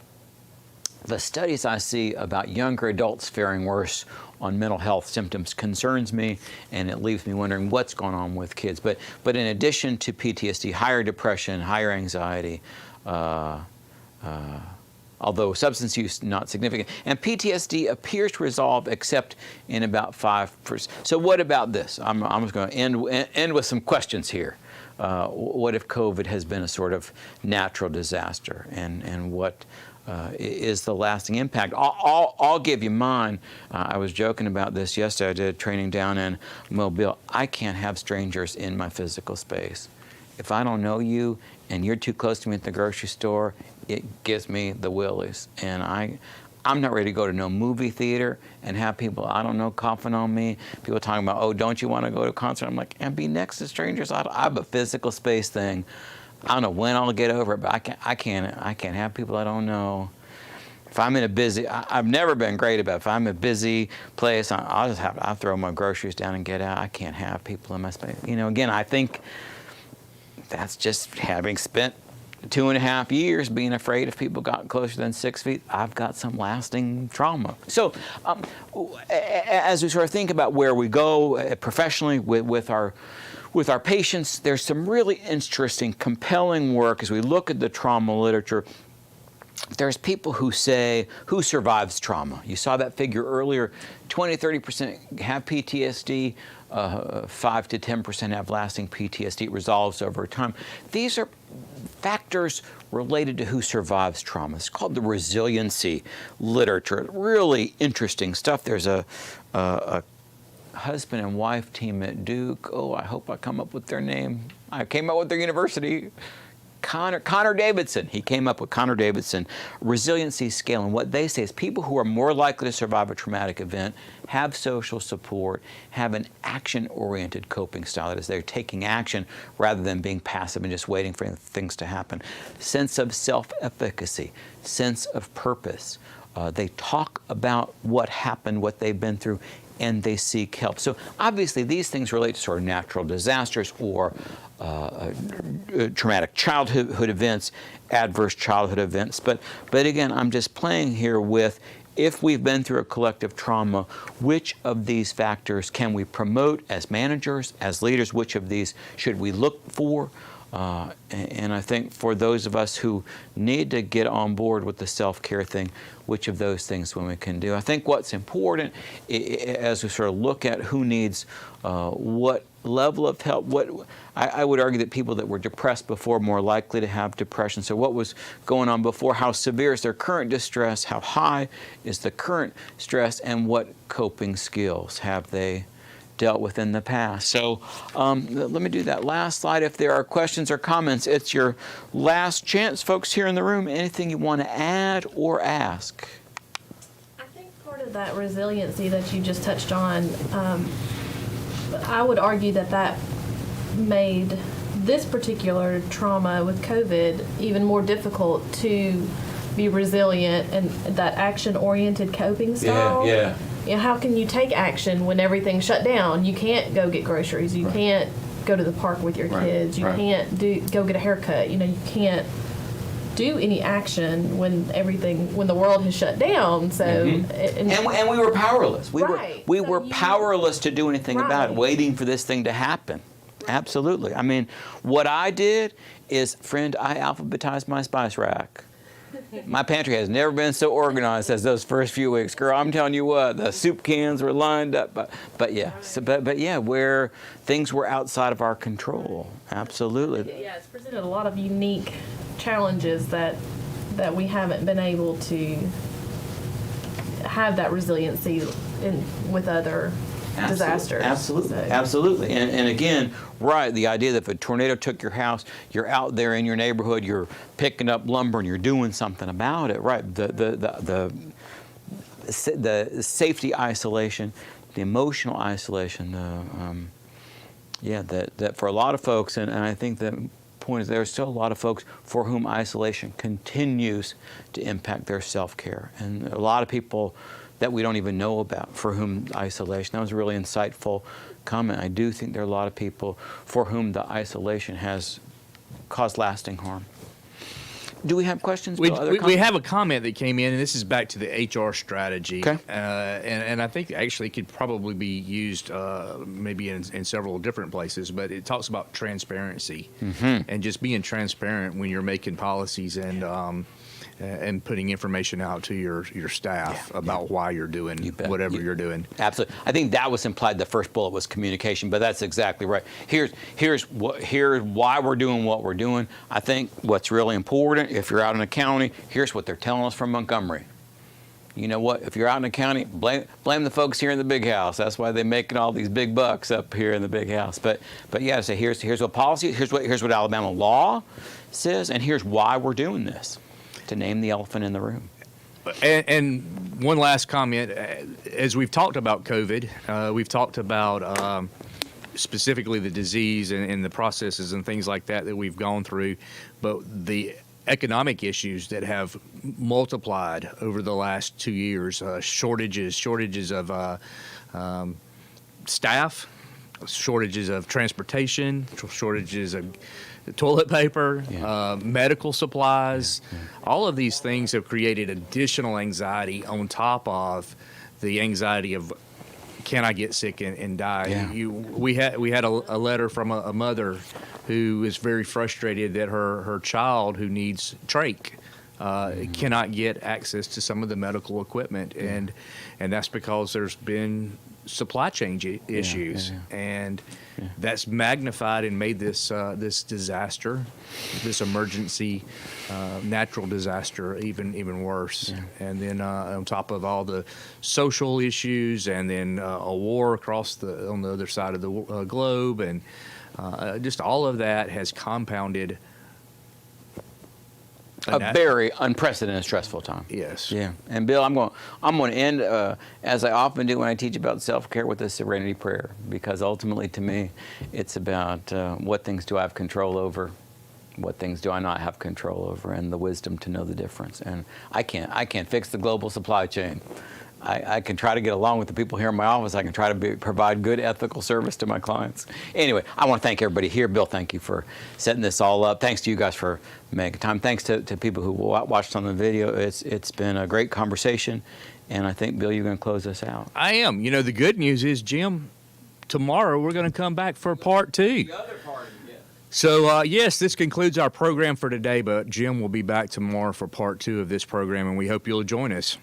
the studies I see about younger adults faring worse on mental health symptoms concerns me, and it leaves me wondering what's going on with kids. But in addition to PTSD, higher depression, higher anxiety, although substance use not significant. And PTSD appears to resolve except in about 5%. So what about this? I'm just going to end with some questions here. What if COVID has been a sort of natural disaster, and what is the lasting impact? I'll give you mine. I was joking about this yesterday. I did training down in Mobile. I can't have strangers in my physical space. If I don't know you and you're too close to me at the grocery store, it gives me the willies. And I'm not ready to go to no movie theater and have people I don't know coughing on me. People talking about, oh, don't you want to go to a concert? I'm like, and be next to strangers? I have a physical space thing. I don't know when I'll get over it, but I can't have people I don't know. If I'm in a busy, I've never been great about it. If I'm in a busy place, I'll throw my groceries down and get out. I can't have people in my space. Again, I think that's just having spent 2.5 years being afraid if people got closer than 6 feet. I've got some lasting trauma. So as we sort of think about where we go professionally with our patients, there's some really interesting, compelling work as we look at the trauma literature there's people who say, who survives trauma? You saw that figure earlier. 20-30% have PTSD. 5 to 10% have lasting PTSD. It resolves over time. These are factors related to who survives trauma. It's called the resiliency literature. Really interesting stuff. There's a husband and wife team at Duke. Oh, I hope I come up with their name. I came up with their university. Connor Davidson. He came up with Connor Davidson resiliency scale, and what they say is people who are more likely to survive a traumatic event have social support, have an action-oriented coping style. That is, they're taking action rather than being passive and just waiting for things to happen. Sense of self-efficacy, sense of purpose. They talk about what happened, what they've been through, and they seek help. So obviously these things relate to sort of natural disasters or traumatic childhood events, adverse childhood events. But again, I'm just playing here with, if we've been through a collective trauma, which of these factors can we promote as managers, as leaders? Which of these should we look for? And I think for those of us who need to get on board with the self-care thing, which of those things we can do? I think what's important as we sort of look at who needs what level of help, I would argue that people that were depressed before are more likely to have depression. So what was going on before? How severe is their current distress? How high is the current stress? And what coping skills have they dealt with in the past? So let me do that last slide. If there are questions or comments, it's your last chance. Folks here in the room, anything you want to add or ask? I think part of that resiliency that you just touched on, I would argue that made this particular trauma with COVID even more difficult to be resilient, and that action-oriented coping style. Yeah. You know, how can you take action when everything's shut down? You can't go get groceries. You can't go to the park with your kids. You can't go get a haircut. You know, you can't do any action when the world has shut down. So and we were powerless. We were So powerless to do anything about it, waiting for this thing to happen. Absolutely. I mean, what I did is, friend, I alphabetized my spice rack. My pantry has never been so organized as those first few weeks. Girl, I'm telling you what, the soup cans were lined up. But yeah, where things were outside of our control. Absolutely. Yeah, it's presented a lot of unique challenges that we haven't been able to have that resiliency with other disasters. Absolutely. And again, the idea that if a tornado took your house, you're out there in your neighborhood, you're picking up lumber and you're doing something about it. The safety isolation, the emotional isolation, that for a lot of folks, and I think the point is there's still a lot of folks for whom isolation continues to impact their self-care, and a lot of people that we don't even know about for whom isolation. That was a really insightful comment. I do think there are a lot of people for whom the isolation has caused lasting harm. Do we have questions? We have a comment that came in, and this is back to the HR strategy. Okay. And I think actually it could probably be used maybe in several different places, but it talks about transparency and just being transparent when you're making policies and putting information out to your staff about why you're doing whatever you're doing. Absolutely. I think that was implied. The first bullet was communication, but that's exactly right. Here's why we're doing what we're doing. I think what's really important, if you're out in a county, here's what they're telling us from Montgomery. You know what? If you're out in the county, blame the folks here in the big house. That's why they're making all these big bucks up here in the big house. But yeah, so here's what policy, here's what Alabama law says, and here's why we're doing this. To name the elephant in the room. And one last comment. As we've talked about COVID, we've talked about specifically the disease and the processes and things like that we've gone through, but the economic issues that have multiplied over the last 2 years, shortages of staff, shortages of transportation, shortages of toilet paper, medical supplies. All of these things have created additional anxiety on top of the anxiety of, can I get sick and die? We had a letter from a mother who is very frustrated that her child who needs trach cannot get access to some of the medical equipment, and that's because there's been supply chain issues, and that's magnified and made this this disaster, this emergency natural disaster even worse. And then on top of all the social issues, and then a war on the other side of the globe, and just all of that has compounded a very unprecedented, stressful time. Yes. Yeah. And Bill, I'm going to end as I often do when I teach about self-care with a serenity prayer, because ultimately, to me, it's about what things do I have control over, what things do I not have control over, and the wisdom to know the difference. And I can't fix the global supply chain. I can try to get along with the people here in my office. I can try to provide good ethical service to my clients. Anyway, I want to thank everybody here. Bill, thank you for setting this all up. Thanks to you guys for making time. Thanks to people who watched on the video. It's been a great conversation, and I think, Bill, you're going to close us out. I am. You know, the good news is, Jim, tomorrow we're going to come back for part 2. The other part, yeah. So, yes, this concludes our program for today, but Jim will be back tomorrow for part 2 of this program, and we hope you'll join us.